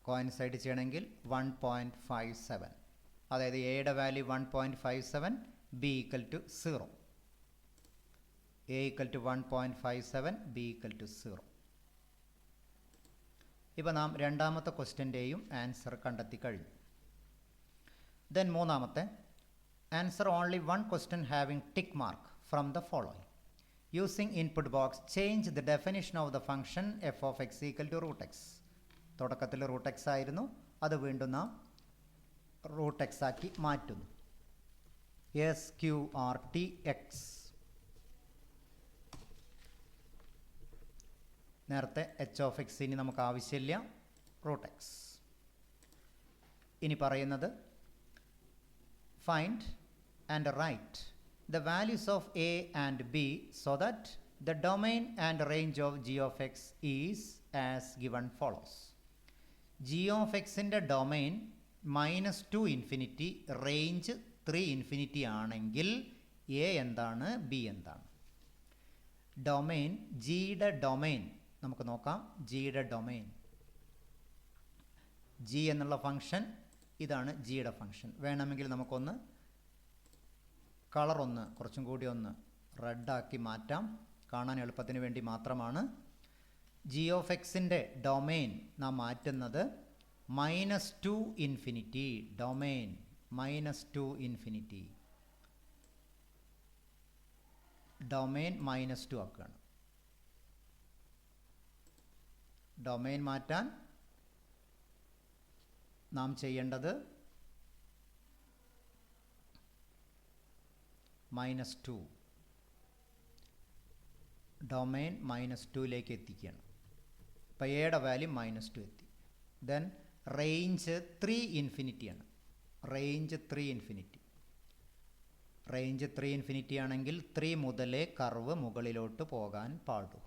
കോയിൻസൈഡ് ചെയ്യണമെങ്കിൽ 1.57, അതായത് എയുടെ value 1.57, B equal to 0. A equal to 1.57, B equal to 0. ഇപ്പോൾ നാം രണ്ടാമത്തെ ക്വസ്റ്റ്യൻ്റെയും ആൻസർ കണ്ടെത്തി കഴിഞ്ഞു. ദെൻ മൂന്നാമത്തെ, answer only one question having tick mark from the following. Using input box change the definition of the function F of X equal to root X. തുടക്കത്തിൽ root X ആയിരുന്നു, അത് വീണ്ടും നാം റൂട്ട് എക്സ് ആക്കി മാറ്റുന്നു. SQRT X. നേരത്തെ H of X ഇനി നമുക്ക് ആവശ്യമില്ല, റൂട്ട് എക്സ്. ഇനി പറയുന്നത് find and write the values of A and B so that the domain and range of G of X is as given follows. G of എക്സിൻ്റെ domain -2 infinity, range 3 infinity ആണെങ്കിൽ A എന്താണ്, B എന്താണ്? Domain, ജിയുടെ domain നമുക്ക് നോക്കാം. ജിയുടെ domain, G എന്നുള്ള function ഇതാണ് ജിയുടെ ഫംഗ്ഷൻ. വേണമെങ്കിൽ നമുക്കൊന്ന് കളറൊന്ന് കുറച്ചും കൂടി ഒന്ന് റെഡാക്കി മാറ്റാം, കാണാൻ എളുപ്പത്തിന് വേണ്ടി മാത്രമാണ്. ജി ഓഫ് എക്സിൻ്റെ ഡൊമൈൻ നാം മാറ്റുന്നത് -2 ഇൻഫിനിറ്റി, ഡൊമൈൻ -2 ഇൻഫിനിറ്റി, ഡൊമൈൻ -2 ആക്കുകയാണ്. ഡൊമൈൻ മാറ്റാൻ നാം ചെയ്യേണ്ടത് -2, ഡൊമൈൻ -2ലേക്ക് എത്തിക്കുകയാണ്. അപ്പോൾ എയുടെ വാല്യൂ -2 എത്തി. ദെൻ റേഞ്ച് 3 ഇൻഫിനിറ്റിയാണ്. റേഞ്ച് 3 ഇൻഫിനിറ്റി, റേഞ്ച് 3 ഇൻഫിനിറ്റി ആണെങ്കിൽ 3 മുതലേ കർവ് മുകളിലോട്ട് പോകാൻ പാടൂ.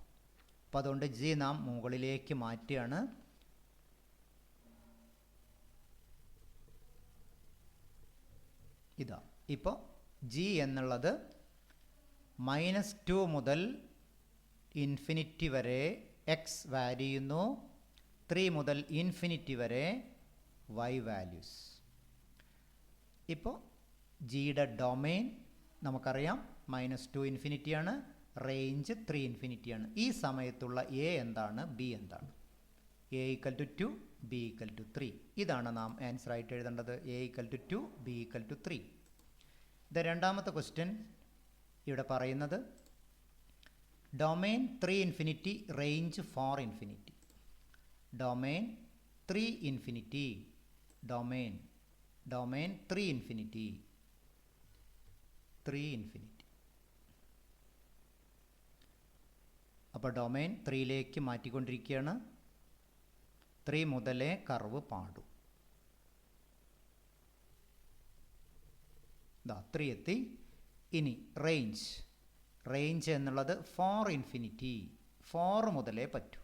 അപ്പോൾ അതുകൊണ്ട് ജി നാം മുകളിലേക്ക് മാറ്റുകയാണ്. ഇതാ ഇപ്പോൾ ജി എന്നുള്ളത് -2 മുതൽ ഇൻഫിനിറ്റി വരെ എക്സ് വാല്യൂ ചെയ്യുന്നു, 3 മുതൽ ഇൻഫിനിറ്റി വരെ വൈ വാല്യൂസ്. ഇപ്പോൾ ജിയുടെ ഡൊമൈൻ നമുക്കറിയാം -2 ഇൻഫിനിറ്റിയാണ്, റേഞ്ച് 3 ഇൻഫിനിറ്റിയാണ്. ഈ സമയത്തുള്ള എ എന്താണ്, ബി എന്താണ്? A equal to 2, B equal to 3. ഇതാണ് നാം ആൻസർ ആയിട്ട് എഴുതേണ്ടത്. A equal to 2, B equal to 3. ഇത് രണ്ടാമത്തെ ക്വസ്റ്റ്യൻ ഇവിടെ പറയുന്നത് domain 3 infinity, range 4 infinity. Domain 3 infinity, domain 3 infinity, 3 infinity. അപ്പോൾ ഡൊമൈൻ 3ലേക്ക് മാറ്റിക്കൊണ്ടിരിക്കുകയാണ്. 3 മുതലേ കർവ് പാടൂ. ഇതാ 3 എത്തി. ഇനി റേഞ്ച്, റേഞ്ച് എന്നുള്ളത് 4 ഇൻഫിനിറ്റി, 4 മുതലേ പറ്റൂ.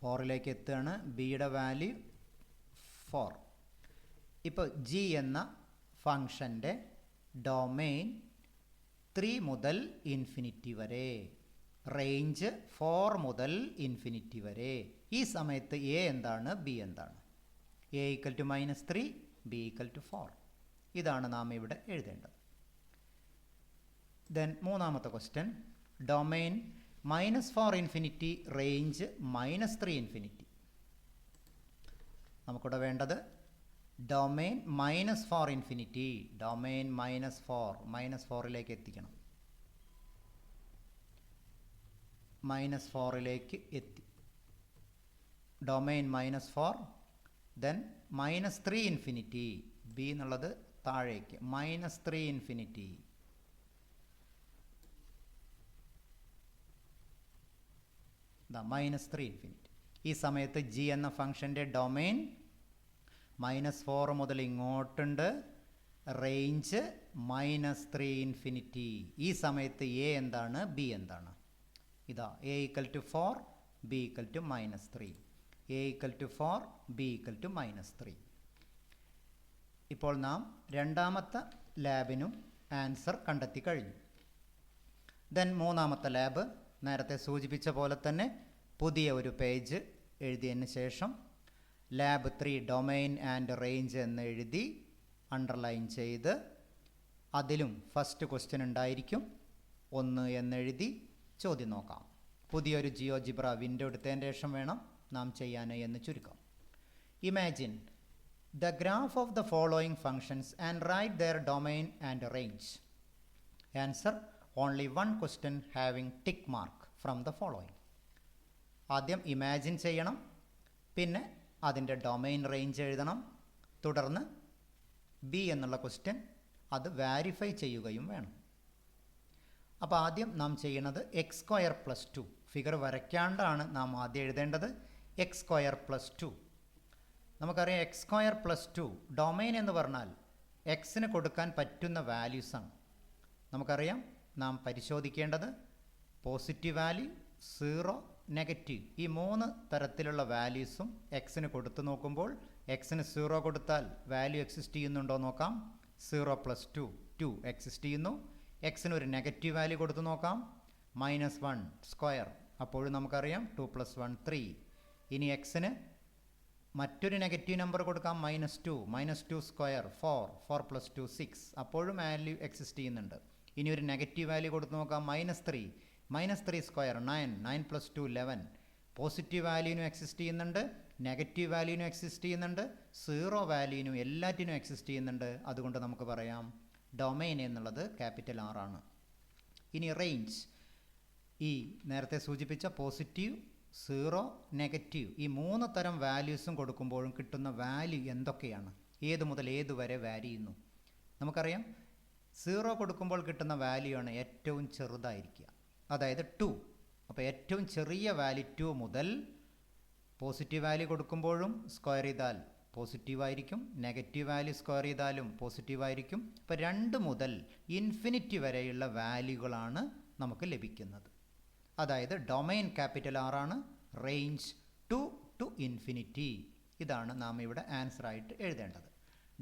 ഫോറിലേക്ക് എത്തുകയാണ്. ബിയുടെ വാല്യൂ 4. ഇപ്പോൾ ജി എന്ന ഫംഗ്ഷൻ്റെ ഡൊമൈൻ 3 മുതൽ ഇൻഫിനിറ്റി വരെ, റേഞ്ച് 4 മുതൽ ഇൻഫിനിറ്റി വരെ. ഈ സമയത്ത് എ എന്താണ്, ബി എന്താണ്? A equal to -3, B equal to 4. ഇതാണ് നാം ഇവിടെ എഴുതേണ്ടത്. ദെൻ മൂന്നാമത്തെ question, domain -4 infinity, range -3 infinity. നമുക്കിവിടെ വേണ്ടത് ഡൊമൈൻ -4 ഇൻഫിനിറ്റി, ഡൊമൈൻ -4ലേക്ക് എത്തിക്കണം. -4ലേക്ക് എത്തി. ഡൊമൈൻ -4, ദെൻ -3 ഇൻഫിനിറ്റി, ബി എന്നുള്ളത് താഴേക്ക്, -3 ഇൻഫിനിറ്റി. -3 ഇൻഫിനിറ്റി. ഈ സമയത്ത് ജി എന്ന ഫംഗ്ഷൻ്റെ ഡൊമൈൻ -4 മുതൽ ഇങ്ങോട്ടുണ്ട്, റേഞ്ച് -3 ഇൻഫിനിറ്റി. ഈ സമയത്ത് എ എന്താണ്, ബി എന്താണ്? ഇതാ A equal to 4, B equal to -3. A equal to 4, B equal to -3. ഇപ്പോൾ നാം രണ്ടാമത്തെ ലാബിനും ആൻസർ കണ്ടെത്തി കഴിഞ്ഞു. ദെൻ മൂന്നാമത്തെ ലാബ് നേരത്തെ സൂചിപ്പിച്ച പോലെ തന്നെ പുതിയ ഒരു പേജ് എഴുതിയതിന് ശേഷം ലാബ് 3 ഡൊമൈൻ ആൻഡ് റേഞ്ച് എന്ന് എഴുതി അണ്ടർലൈൻ ചെയ്ത് അതിലും ഫസ്റ്റ് ക്വസ്റ്റ്യൻ ഉണ്ടായിരിക്കും. 1 എന്നെഴുതി ചോദ്യം നോക്കാം. പുതിയൊരു ജിയോജിബ്ര വിൻഡോ എടുത്തതിന് ശേഷം വേണം നാം ചെയ്യാൻ എന്ന് ചുരുക്കം. Imagine the graph of the following functions and write their domain and range. Answer only one question having tick mark from the following. ആദ്യം ഇമാജിൻ ചെയ്യണം, പിന്നെ അതിൻ്റെ ഡൊമൈൻ റേഞ്ച് എഴുതണം, തുടർന്ന് ബി എന്നുള്ള ക്വസ്റ്റ്യൻ അത് വാരിഫൈ ചെയ്യുകയും വേണം. അപ്പോൾ ആദ്യം നാം ചെയ്യുന്നത് x²+2 ഫിഗർ വരയ്ക്കാണ്ടാണ് നാം ആദ്യം എഴുതേണ്ടത്. x²+2 നമുക്കറിയാം. x²+2 ഡൊമൈൻ എന്ന് പറഞ്ഞാൽ എക്സിന് കൊടുക്കാൻ പറ്റുന്ന വാല്യൂസാണ്. നമുക്കറിയാം നാം പരിശോധിക്കേണ്ടത് പോസിറ്റീവ് വാല്യൂ, 0, നെഗറ്റീവ്, ഈ 3 തരത്തിലുള്ള വാല്യൂസും എക്സിന് കൊടുത്തു നോക്കുമ്പോൾ എക്സിന് 0 കൊടുത്താൽ വാല്യൂ എക്സിസ്റ്റ് ചെയ്യുന്നുണ്ടോ നോക്കാം. 0+2 2 എക്സിസ്റ്റ് ചെയ്യുന്നു. എക്സിന് ഒരു നെഗറ്റീവ് വാല്യൂ കൊടുത്തു നോക്കാം, -1², അപ്പോഴും നമുക്കറിയാം 2 + 1 3. ഇനി എക്സിന് മറ്റൊരു നെഗറ്റീവ് നമ്പർ കൊടുക്കാം, -2 -2² 4 4 + 2 6, അപ്പോഴും വാല്യൂ എക്സിസ്റ്റ് ചെയ്യുന്നുണ്ട്. ഇനി ഒരു നെഗറ്റീവ് വാല്യൂ കൊടുത്തു നോക്കാം, -3 -3² 9 9 + 2 11. പോസിറ്റീവ് വാല്യൂവിനും എക്സിസ്റ്റ് ചെയ്യുന്നുണ്ട്, നെഗറ്റീവ് വാല്യൂവിനും എക്സിസ്റ്റ് ചെയ്യുന്നുണ്ട്, 0 വാല്യൂവിനും എല്ലാറ്റിനും എക്സിസ്റ്റ് ചെയ്യുന്നുണ്ട്. അതുകൊണ്ട് നമുക്ക് പറയാം ഡൊമൈൻ എന്നുള്ളത് R ആണ്. ഇനി റേഞ്ച്, ഈ നേരത്തെ സൂചിപ്പിച്ച പോസിറ്റീവ്, 0, നെഗറ്റീവ്, ഈ 3 തരം വാല്യൂസും കൊടുക്കുമ്പോഴും കിട്ടുന്ന വാല്യൂ എന്തൊക്കെയാണ്, ഏത് മുതൽ ഏത് വരെ വാരി ചെയ്യുന്നു. നമുക്കറിയാം 0 കൊടുക്കുമ്പോൾ കിട്ടുന്ന വാല്യൂ ആണ് ഏറ്റവും ചെറുതായിരിക്കുക, അതായത് 2. അപ്പോൾ ഏറ്റവും ചെറിയ വാല്യൂ 2 മുതൽ പോസിറ്റീവ് വാല്യൂ കൊടുക്കുമ്പോഴും സ്ക്വയർ ചെയ്താൽ പോസിറ്റീവ് ആയിരിക്കും, നെഗറ്റീവ് വാല്യൂ സ്ക്വയർ ചെയ്താലും പോസിറ്റീവ് ആയിരിക്കും. അപ്പോൾ 2 മുതൽ ഇൻഫിനിറ്റി വരെയുള്ള വാല്യൂകളാണ് നമുക്ക് ലഭിക്കുന്നത്. അതായത് ഡൊമൈൻ R ആണ്, റേഞ്ച് 2 to ഇൻഫിനിറ്റി. ഇതാണ് നാം ഇവിടെ ആൻസർ ആയിട്ട് എഴുതേണ്ടത്.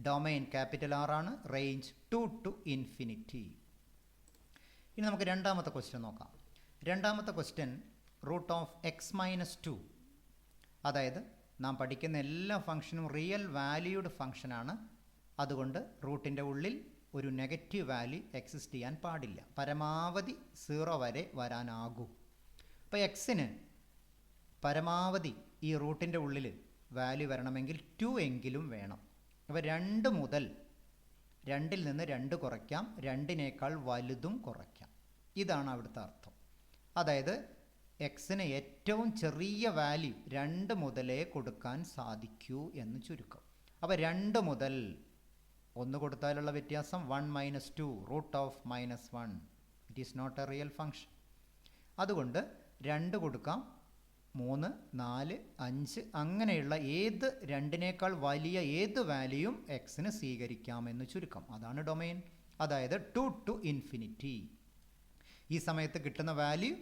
ഡൊമൈൻ R ആണ്, റേഞ്ച് 2 to ഇൻഫിനിറ്റി. ഇനി നമുക്ക് രണ്ടാമത്തെ ക്വസ്റ്റ്യൻ നോക്കാം. രണ്ടാമത്തെ ക്വസ്റ്റ്യൻ √(x−2). അതായത് നാം പഠിക്കുന്ന എല്ലാ ഫംഗ്ഷനും റിയൽ വാല്യൂഡ് ഫംഗ്ഷനാണ്. അതുകൊണ്ട് റൂട്ടിൻ്റെ ഉള്ളിൽ ഒരു നെഗറ്റീവ് വാല്യൂ എക്സിസ്റ്റ് ചെയ്യാൻ പാടില്ല, പരമാവധി 0 വരെ വരാനാകൂ. അപ്പോൾ എക്സിന് പരമാവധി ഈ റൂട്ടിൻ്റെ ഉള്ളിൽ വാല്യൂ വരണമെങ്കിൽ 2 എങ്കിലും വേണം. അപ്പോൾ 2 മുതൽ 2ൽ നിന്ന് 2 കുറയ്ക്കാം, 2നേക്കാൾ വലുതും കുറയ്ക്കാം. ഇതാണ് അവിടുത്തെ അർത്ഥം. അതായത് എക്സിന് ഏറ്റവും ചെറിയ വാല്യൂ 2 മുതലേ കൊടുക്കാൻ സാധിക്കൂ എന്ന് ചുരുക്കം. അപ്പോൾ 2 മുതൽ 1 കൊടുത്താലുള്ള വ്യത്യാസം 1 - 2 √(-1). It is not a real function. അതുകൊണ്ട് 2 കൊടുക്കാം, 3 4 5 അങ്ങനെയുള്ള ഏത് 2നേക്കാൾ വലിയ ഏത് വാല്യൂയും എക്സിന് സ്വീകരിക്കാമെന്ന് ചുരുക്കം. അതാണ് ഡൊമൈൻ, അതായത് 2 to ഇൻഫിനിറ്റി. ഈ സമയത്ത് കിട്ടുന്ന വാല്യൂ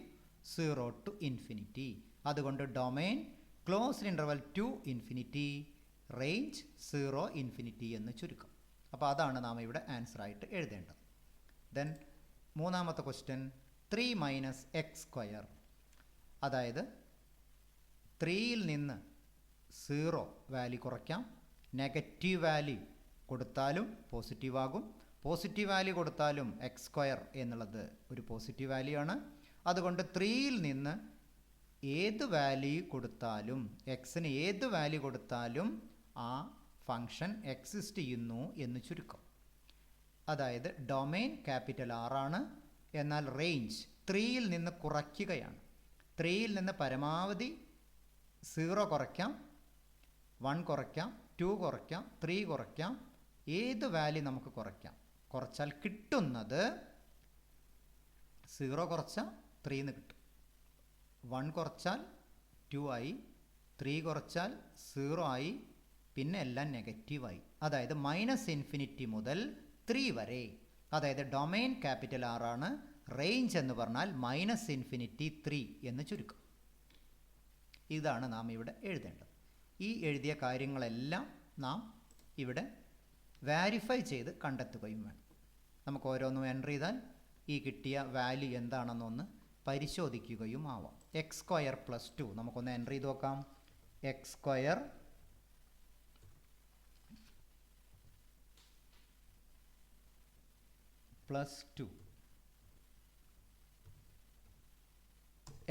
0 to ഇൻഫിനിറ്റി. അതുകൊണ്ട് ഡൊമൈൻ (2 ഇൻഫിനിറ്റി), റേഞ്ച് 0 ഇൻഫിനിറ്റി എന്ന് ചുരുക്കം. അപ്പോൾ അതാണ് നാം ഇവിടെ ആൻസർ ആയിട്ട് എഴുതേണ്ടത്. ദെൻ മൂന്നാമത്തെ ക്വസ്റ്റ്യൻ 3 - x². അതായത് 3ൽ നിന്ന് 0 വാല്യൂ കുറയ്ക്കാം, നെഗറ്റീവ് വാല്യൂ കൊടുത്താലും പോസിറ്റീവ് ആകും, പോസിറ്റീവ് വാല്യൂ കൊടുത്താലും x² എന്നുള്ളത് ഒരു പോസിറ്റീവ് വാല്യൂ ആണ്. അതുകൊണ്ട് 3ൽ നിന്ന് ഏത് വാല്യൂ കൊടുത്താലും, എക്സിന് ഏത് വാല്യൂ കൊടുത്താലും ആ ഫംഗ്ഷൻ എക്സിസ്റ്റ് ചെയ്യുന്നു എന്ന് ചുരുക്കം. അതായത് ഡൊമൈൻ R ആണ്, എന്നാൽ റേഞ്ച് 3ൽ നിന്ന് കുറയ്ക്കുകയാണ്. 3ൽ നിന്ന് പരമാവധി 0 കുറയ്ക്കാം, 1 കുറയ്ക്കാം, 2 കുറയ്ക്കാം, 3 കുറയ്ക്കാം, ഏത് വാല്യൂ നമുക്ക് കുറയ്ക്കാം. കുറച്ചാൽ കിട്ടുന്നത് 0 കുറച്ചാൽ 3 കിട്ടും, 1 കുറച്ചാൽ 2 ആയി, 3 കുറച്ചാൽ 0 ആയി, പിന്നെ എല്ലാം നെഗറ്റീവായി. അതായത് -∞ മുതൽ 3 വരെ. അതായത് ഡൊമൈൻ R ആണ്, റേഞ്ച് എന്ന് പറഞ്ഞാൽ -∞ 3 എന്ന് ചുരുക്കം. ഇതാണ് നാം ഇവിടെ എഴുതേണ്ടത്. ഈ എഴുതിയ കാര്യങ്ങളെല്ലാം നാം ഇവിടെ വാരിഫൈ ചെയ്ത് കണ്ടെത്തുകയും വേണം. നമുക്ക് ഓരോന്നും എൻ്റർ ചെയ്താൽ ഈ കിട്ടിയ വാല്യൂ എന്താണെന്നൊന്ന് പരിശോധിക്കുകയും ആവാം. x²+2 നമുക്കൊന്ന് എൻ്റർ ചെയ്ത് നോക്കാം. x² plus 2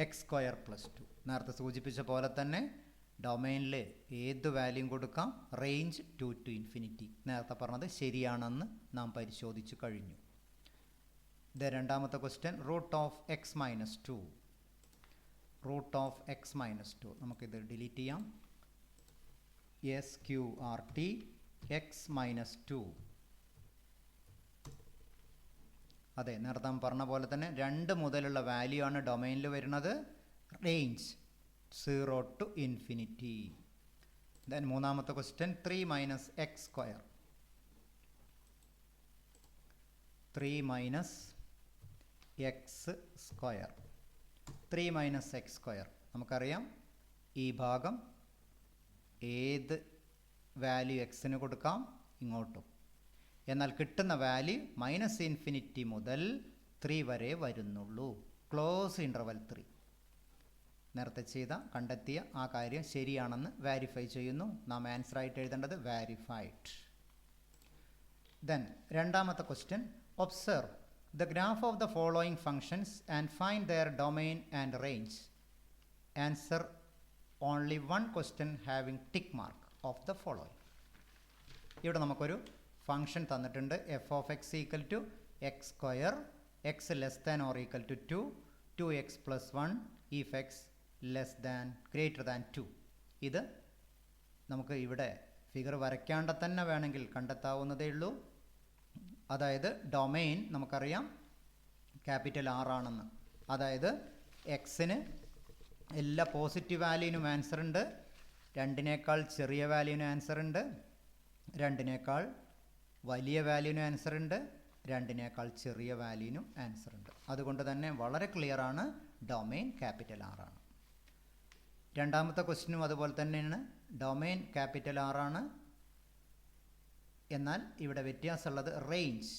X square plus 2. നേരത്തെ സൂചിപ്പിച്ച പോലെ തന്നെ ഡൊമൈനിൽ ഏത് വാല്യൂം കൊടുക്കാം, റേഞ്ച് 2 to ഇൻഫിനിറ്റി. നേരത്തെ പറഞ്ഞത് ശരിയാണെന്ന് നാം പരിശോധിച്ചു കഴിഞ്ഞു. ഇത് രണ്ടാമത്തെ question, root of x minus 2. Root of x minus 2 നമുക്കിത് ഡിലീറ്റ് ചെയ്യാം. SQRT x minus 2. അതെ, നേരത്തെ പറഞ്ഞ പോലെ തന്നെ 2 മുതലുള്ള വാല്യൂ ആണ് ഡൊമൈനിൽ വരുന്നത്, റേഞ്ച് 0 to ഇൻഫിനിറ്റി. ദെൻ മൂന്നാമത്തെ question, 3 minus X square. 3 minus X square. 3 minus X square നമുക്കറിയാം, ഈ ഭാഗം ഏത് വാല്യൂ എക്സിന് കൊടുക്കാം, ഇങ്ങോട്ടും. എന്നാൽ കിട്ടുന്ന വാല്യൂ മൈനസ് ഇൻഫിനിറ്റി മുതൽ 3 വരെ വരുന്നുള്ളൂ. Close interval 3. നേരത്തെ കണ്ടെത്തിയ ആ കാര്യം ശരിയാണെന്ന് വാരിഫൈ ചെയ്യുന്നു. നാം ആൻസർ ആയിട്ട് എഴുതേണ്ടത് വാരിഫൈഡ്. ദെൻ രണ്ടാമത്തെ question, observe the graph of the following functions and find their domain and range. Answer only one question having tick mark of the following. ഇവിടെ നമുക്കൊരു ഫംഗ്ഷൻ തന്നിട്ടുണ്ട്, f of X equal to x square, x less than or equal to 2, 2x plus 1 if x less than greater than 2. ഇത് നമുക്ക് ഇവിടെ figure വരയ്ക്കാണ്ട് തന്നെ വേണമെങ്കിൽ കണ്ടെത്താവുന്നതേ ഉള്ളൂ. അതായത് ഡൊമൈൻ നമുക്കറിയാം ക്യാപിറ്റൽ R ആണെന്ന്. അതായത് എക്സിന് എല്ലാ പോസിറ്റീവ് വാല്യൂവിനും ആൻസർ ഉണ്ട്, 2നേക്കാൾ ചെറിയ വാല്യൂവിന് ആൻസർ ഉണ്ട്, 2നേക്കാൾ വലിയ വാല്യൂവിനും ആൻസർ ഉണ്ട്, 2നേക്കാൾ ചെറിയ വാല്യൂവിനും ആൻസർ ഉണ്ട്. അതുകൊണ്ട് തന്നെ വളരെ ക്ലിയർ ആണ്, ഡൊമൈൻ ക്യാപിറ്റൽ R ആണ്. രണ്ടാമത്തെ ക്വസ്റ്റ്യനും അതുപോലെ തന്നെയാണ്, ഡൊമൈൻ ക്യാപിറ്റൽ R ആണ്. എന്നാൽ ഇവിടെ വ്യത്യാസമുള്ളത് റേഞ്ച്.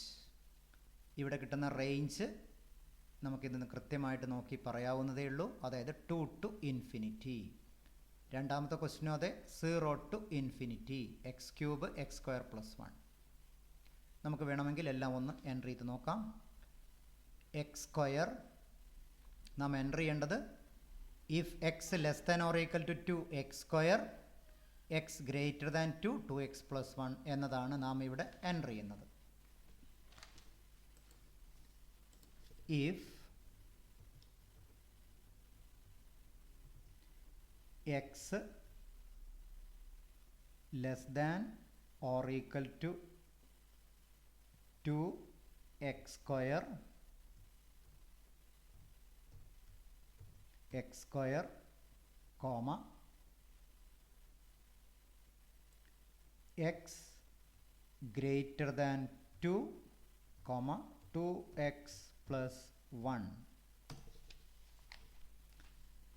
ഇവിടെ കിട്ടുന്ന റേഞ്ച് നമുക്കിതൊന്ന് കൃത്യമായിട്ട് നോക്കി പറയാവുന്നതേ ഉള്ളൂ. അതായത് 2 to ഇൻഫിനിറ്റി. രണ്ടാമത്തെ ക്വസ്റ്റ്യനും അതെ, 0 to infinity, x cube x square plus 1. നമുക്ക് വേണമെങ്കിൽ എല്ലാം ഒന്ന് എൻട്രി ചെയ്ത് നോക്കാം. എക്സ് സ്ക്വയർ നാം എൻട്രി ചെയ്യേണ്ടത് if x less than or equal to 2x square, x greater than 2, 2x plus 1 എന്നതാണ് നാം ഇവിടെ എൻട്രി ചെയ്യുന്നത്. If x less than or equal to 2x square, x square comma x greater than 2 comma 2x plus 1.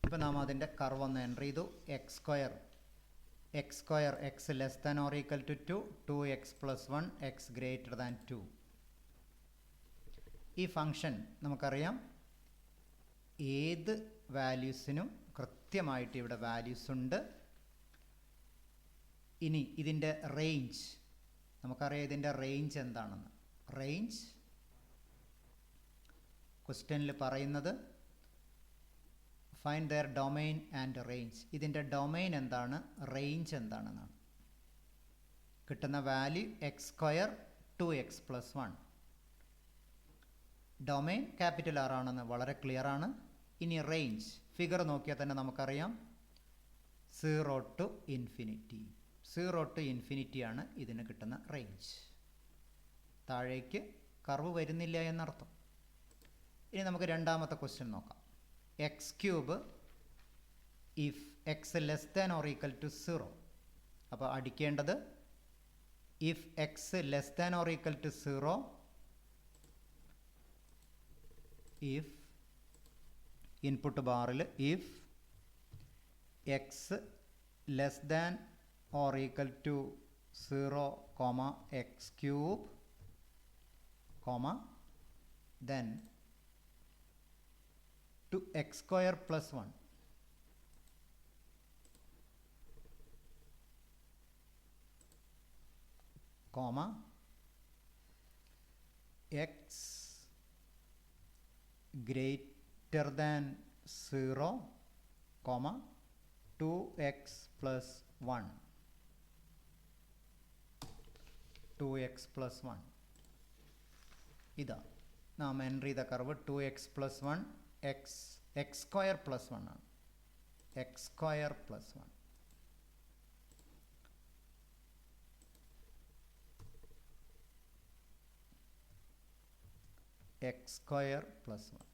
ഇപ്പോൾ നാം അതിൻ്റെ curve ഒന്ന് enter ചെയ്തു. X square x less than or equal to 2, 2x plus 1, x greater than 2. ഈ function നമുക്കറിയാം ഏത് വാല്യൂസിനും കൃത്യമായിട്ട് ഇവിടെ വാല്യൂസ് ഉണ്ട്. ഇനി ഇതിൻ്റെ റേഞ്ച് നമുക്കറിയാം, ഇതിൻ്റെ റേഞ്ച് എന്താണെന്ന്. റേഞ്ച് ക്വസ്റ്റ്യനിൽ പറയുന്നത് find their domain and range. ഇതിൻ്റെ ഡൊമൈൻ എന്താണ്, റേഞ്ച് എന്താണെന്നാണ്. കിട്ടുന്ന value X square 2x plus 1. Domain capital R ആണെന്ന് വളരെ ക്ലിയർ ആണ്. ഇനി റേഞ്ച് ഫിഗർ നോക്കിയാൽ തന്നെ നമുക്കറിയാം 0 to ഇൻഫിനിറ്റി. 0 to ഇൻഫിനിറ്റി ആണ് ഇതിന് കിട്ടുന്ന റേഞ്ച്. താഴേക്ക് കർവ് വരുന്നില്ല എന്നർത്ഥം. ഇനി നമുക്ക് രണ്ടാമത്തെ ക്വസ്റ്റ്യൻ നോക്കാം. X cube if x less than or equal to 0. അപ്പോൾ അടിക്കേണ്ടത് if x less than or equal to 0, if input ബാറിൽ if x less than or equal to 0 comma x cube comma then 2x square plus 1 comma x greater than 0, 2x plus 1. 2x plus 1. ഇതാ നാം enter ചെയ്ത curve 2x plus 1 x square plus 1 ആണ്. x square plus 1. x square plus 1.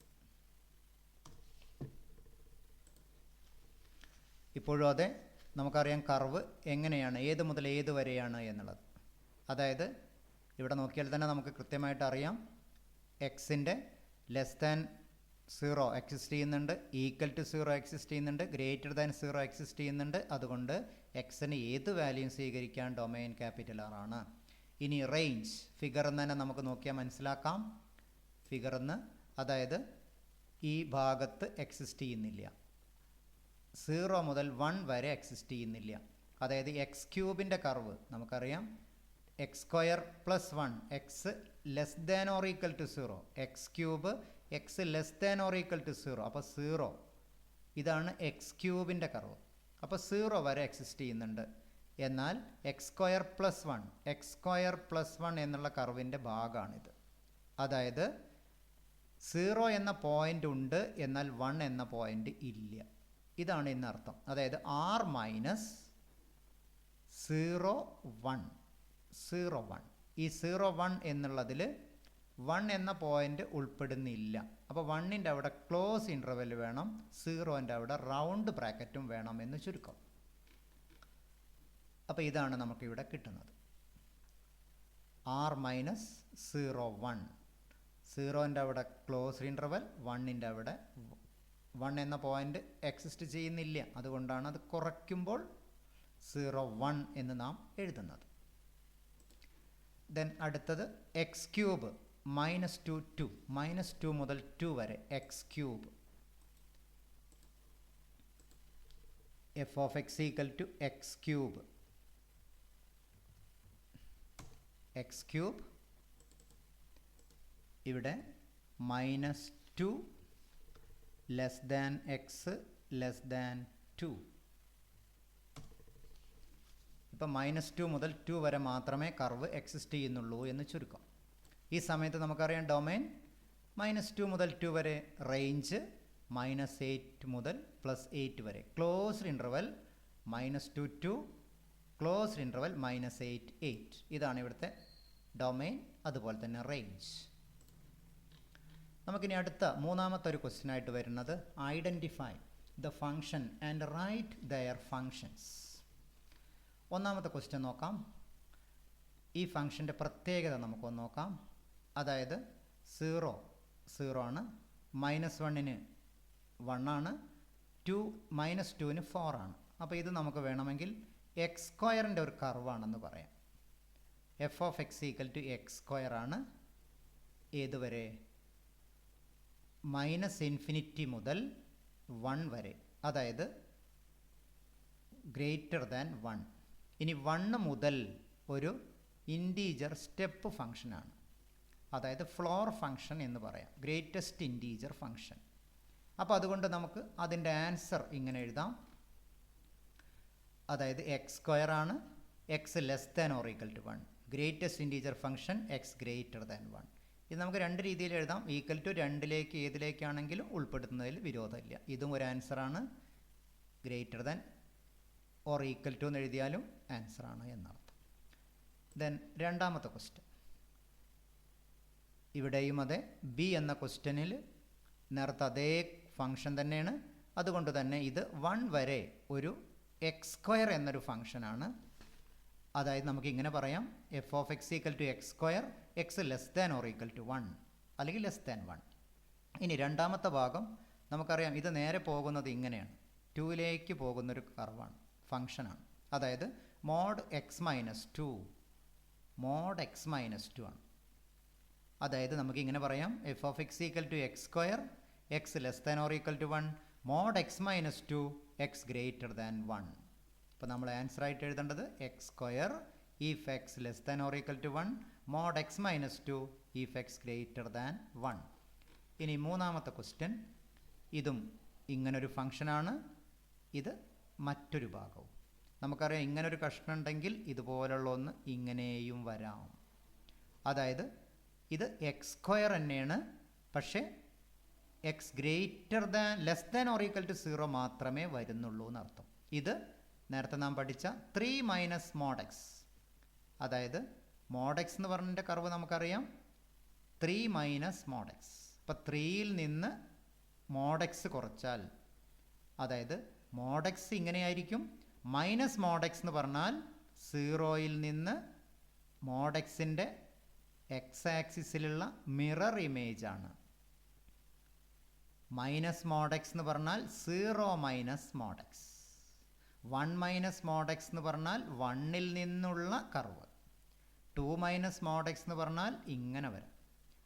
ഇപ്പോഴും അതെ, നമുക്കറിയാം curve എങ്ങനെയാണ്, ഏത് മുതൽ ഏത് വരെയാണ് എന്നുള്ളത്. അതായത് ഇവിടെ നോക്കിയാൽ തന്നെ നമുക്ക് കൃത്യമായിട്ട് അറിയാം എക്സിൻ്റെ ലെസ് ദാൻ 0 എക്സിസ്റ്റ് ചെയ്യുന്നുണ്ട്, ഈക്വൽ ടു 0 എക്സിസ്റ്റ് ചെയ്യുന്നുണ്ട്, ഗ്രേറ്റർ ദാൻ 0 എക്സിസ്റ്റ് ചെയ്യുന്നുണ്ട്. അതുകൊണ്ട് എക്സിന് ഏത് വാല്യൂം സ്വീകരിക്കാൻ ഡൊമൈൻ ക്യാപിറ്റൽ ആർ ആണ്. ഇനി റേഞ്ച് ഫിഗറിൽ നിന്ന് തന്നെ നമുക്ക് നോക്കിയാൽ മനസ്സിലാക്കാം. ഫിഗറിൽ നിന്ന് അതായത് ഈ ഭാഗത്ത് എക്സിസ്റ്റ് ചെയ്യുന്നില്ല, 0 മുതൽ 1 വരെ എക്സിസ്റ്റ് ചെയ്യുന്നില്ല. അതായത് എക്സ് ക്യൂബിൻ്റെ കർവ് നമുക്കറിയാം x square plus 1 x less than or equal to 0, x cube x less than or equal to 0. അപ്പോൾ 0 ഇതാണ് എക്സ് ക്യൂബിൻ്റെ കർവ്. അപ്പോൾ 0 വരെ എക്സിസ്റ്റ് ചെയ്യുന്നുണ്ട്. എന്നാൽ X square plus 1 X square plus 1 എന്നുള്ള കർവിൻ്റെ ഭാഗമാണിത്. അതായത് 0 എന്ന പോയിൻ്റ് ഉണ്ട്, എന്നാൽ 1 എന്ന പോയിൻ്റ് ഇല്ല. ഇതാണ് ഇതിനർത്ഥം. അതായത് r മൈനസ് 0 1 0 1. ഈ 0 1 എന്നുള്ളതിൽ 1 എന്ന പോയിൻ്റ് ഉൾപ്പെടുന്നില്ല. അപ്പോൾ 1ൻ്റെ അവിടെ ക്ലോസ് ഇൻ്റർവെൽ വേണം, 0ൻ്റെ അവിടെ റൗണ്ട് ബ്രാക്കറ്റും വേണം എന്ന് ചുരുക്കം. അപ്പോൾ ഇതാണ് നമുക്കിവിടെ കിട്ടുന്നത്. r minus 0 1. 0ൻ്റെ അവിടെ ക്ലോസ് ഇൻ്റർവെൽ, 1ൻ്റെ അവിടെ 1 എന്ന പോയിൻ്റ് എക്സിസ്റ്റ് ചെയ്യുന്നില്ല. അതുകൊണ്ടാണ് അത് കുറയ്ക്കുമ്പോൾ 0 1 എന്ന് നാം എഴുതുന്നത്. ദെൻ അടുത്തത് എക്സ് ക്യൂബ് മൈനസ് 2 2. മൈനസ് 2 മുതൽ 2 വരെ x cube. F of X equal to X cube. X cube ഇവിടെ minus 2 less than x less than 2. ഇപ്പം മൈനസ് 2 മുതൽ 2 വരെ മാത്രമേ കർവ് എക്സിസ്റ്റ് ചെയ്യുന്നുള്ളൂ എന്ന് ചുരുക്കം. ഈ സമയത്ത് നമുക്കറിയാം ഡൊമൈൻ മൈനസ് 2 മുതൽ 2 വരെ, റേഞ്ച് -8 മുതൽ +8 വരെ, closed interval -2 to closed interval -8 8. ഇതാണ് ഇവിടുത്തെ ഡൊമൈൻ, അതുപോലെ തന്നെ റേഞ്ച്. നമുക്കിനി അടുത്ത മൂന്നാമത്തെ ഒരു ക്വസ്റ്റ്യൻ ആയിട്ട് വരുന്നത് identify the function and write their functions. ഒന്നാമത്തെ ക്വസ്റ്റ്യൻ നോക്കാം. ഈ ഫങ്ഷൻ്റെ പ്രത്യേകത നമുക്കൊന്ന് നോക്കാം. അതായത് 0 ആണ്, -1ന് 1 ആണ്, -2ന് 4 ആണ്. അപ്പോൾ ഇത് നമുക്ക് വേണമെങ്കിൽ എക്സ് സ്ക്വയറിൻ്റെ ഒരു കർവാണെന്ന് പറയാം. F of X equal to x square ആണ്. ഏതുവരെ? -∞ മുതൽ 1 വരെ, അതായത് ഗ്രേറ്റർ ദാൻ 1. ഇനി 1 മുതൽ ഒരു ഇൻറ്റീജർ സ്റ്റെപ്പ് ഫംഗ്ഷനാണ്, അതായത് ഫ്ലോർ ഫംഗ്ഷൻ എന്ന് പറയാം, ഗ്രേറ്റസ്റ്റ് ഇൻറ്റീജർ ഫംഗ്ഷൻ. അപ്പോൾ അതുകൊണ്ട് നമുക്ക് അതിൻ്റെ ആൻസർ ഇങ്ങനെ എഴുതാം. അതായത് എക്സ് സ്ക്വയർ ആണ്, x less than or equal to 1, greatest integer function x greater than 1. ഇത് നമുക്ക് രണ്ട് രീതിയിൽ എഴുതാം. ഈക്വൽ ടു 2ലേക്ക് ഏതിലേക്കാണെങ്കിലും ഉൾപ്പെടുത്തുന്നതിൽ വിരോധമില്ല. ഇതും ഒരു ആൻസറാണ്. Greater than or equal to എന്ന് എഴുതിയാലും ആൻസറാണ് എന്നർത്ഥം. ദെൻ രണ്ടാമത്തെ ക്വസ്റ്റ്യൻ. ഇവിടെയും അതെ, ബി എന്ന ക്വസ്റ്റ്യനിൽ നേരത്തെ അതേ ഫംഗ്ഷൻ തന്നെയാണ്. അതുകൊണ്ട് തന്നെ ഇത് 1 വരെ ഒരു എക്സ് സ്ക്വയർ എന്നൊരു ഫംഗ്ഷനാണ്. അതായത് നമുക്ക് ഇങ്ങനെ പറയാം, f of X equal to x square, x less than or equal to 1 അല്ലെങ്കിൽ ലെസ് ദാൻ 1. ഇനി രണ്ടാമത്തെ ഭാഗം നമുക്കറിയാം, ഇത് നേരെ പോകുന്നത് ഇങ്ങനെയാണ്, 2ലേക്ക് പോകുന്നൊരു കർവാണ്, ഫംഗ്ഷനാണ്. അതായത് മോഡ് എക്സ് മൈനസ് 2 ആണ്. അതായത് നമുക്ക് ഇങ്ങനെ പറയാം, f of X equal to x square, x less than or equal to 1, mod x minus 2 x greater than 1. അപ്പോൾ നമ്മൾ ആൻസർ ആയിട്ട് എഴുതേണ്ടത് x square if x less than or equal to 1, mod x minus 2 if x greater than 1. ഇനി മൂന്നാമത്തെ question, ഇതും ഇങ്ങനൊരു ഫംഗ്ഷനാണ്, ഇത് മറ്റൊരു ഭാഗവും. നമുക്കറിയാം ഇങ്ങനൊരു കഷ്ണം ഉണ്ടെങ്കിൽ ഇതുപോലുള്ള ഒന്ന് ഇങ്ങനെയും വരാം. അതായത് ഇത് എക്സ് സ്ക്വയർ തന്നെയാണ്, പക്ഷേ x greater than less than or equal to 0 മാത്രമേ വരുന്നുള്ളൂ എന്നർത്ഥം. ഇത് നേരത്തെ നാം പഠിച്ച 3 മൈനസ് മോഡ് എക്സ്, അതായത് മോഡ് എക്സ് എന്ന് പറഞ്ഞതിൻ്റെ കർവ് നമുക്കറിയാം 3 മൈനസ് മോഡ് എക്സ്. അപ്പം 3യിൽ നിന്ന് മോഡ് എക്സ് കുറച്ചാൽ, അതായത് മോഡ് എക്സ് ഇങ്ങനെയായിരിക്കും. മൈനസ് മോഡ് എക്സ് എന്ന് പറഞ്ഞാൽ 0യിൽ നിന്ന് മോഡ് എക്സിൻ്റെ എക്സ് ആക്സിസിലുള്ള മിറർ ഇമേജ് ആണ്. മൈനസ് മോഡ് എക്സ് എന്ന് പറഞ്ഞാൽ 0 minus mod x. 1 minus mod x എന്ന് പറഞ്ഞാൽ 1ൽ നിന്നുള്ള കർവ്. 2 മൈനസ് മോഡ് എക്സ് എന്ന് പറഞ്ഞാൽ ഇങ്ങനെ വരാം.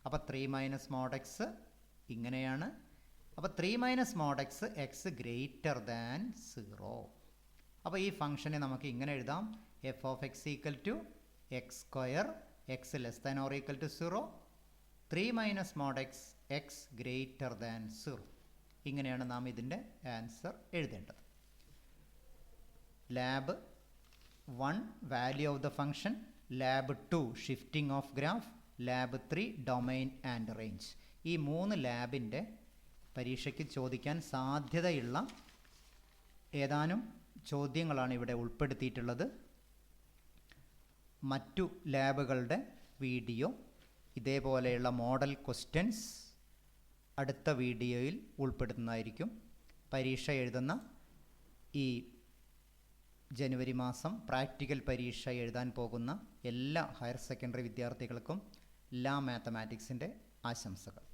അപ്പോൾ 3 മൈനസ് മോഡ് എക്സ് ഇങ്ങനെയാണ്. അപ്പോൾ 3 minus mod x x greater than 0. അപ്പോൾ ഈ ഫംഗ്ഷനെ നമുക്ക് ഇങ്ങനെ എഴുതാം, f of X equal to x square x less than or equal to 0, 3 minus mod x x greater than 0. ഇങ്ങനെയാണ് നാം ഇതിൻ്റെ ആൻസർ എഴുതേണ്ടത്. Lab 1 value of the function, lab 2 shifting of graph, lab 3 domain and range. ഈ 3 ലാബിൻ്റെ പരീക്ഷയ്ക്ക് ചോദിക്കാൻ സാധ്യതയുള്ള ഏതാനും ചോദ്യങ്ങളാണ് ഇവിടെ ഉൾപ്പെടുത്തിയിട്ടുള്ളത്. മറ്റു ലാബുകളുടെ വീഡിയോ, ഇതേപോലെയുള്ള മോഡൽ ക്വസ്റ്റ്യൻസ് അടുത്ത വീഡിയോയിൽ ഉൾപ്പെടുത്തുന്നതായിരിക്കും. പരീക്ഷ എഴുതുന്ന ഈ ജനുവരി മാസം പ്രാക്ടിക്കൽ പരീക്ഷ എഴുതാൻ പോകുന്ന എല്ലാ ഹയർ സെക്കൻഡറി വിദ്യാർത്ഥികൾക്കും എല്ലാ മാത്തമാറ്റിക്സിൻ്റെ ആശംസകൾ.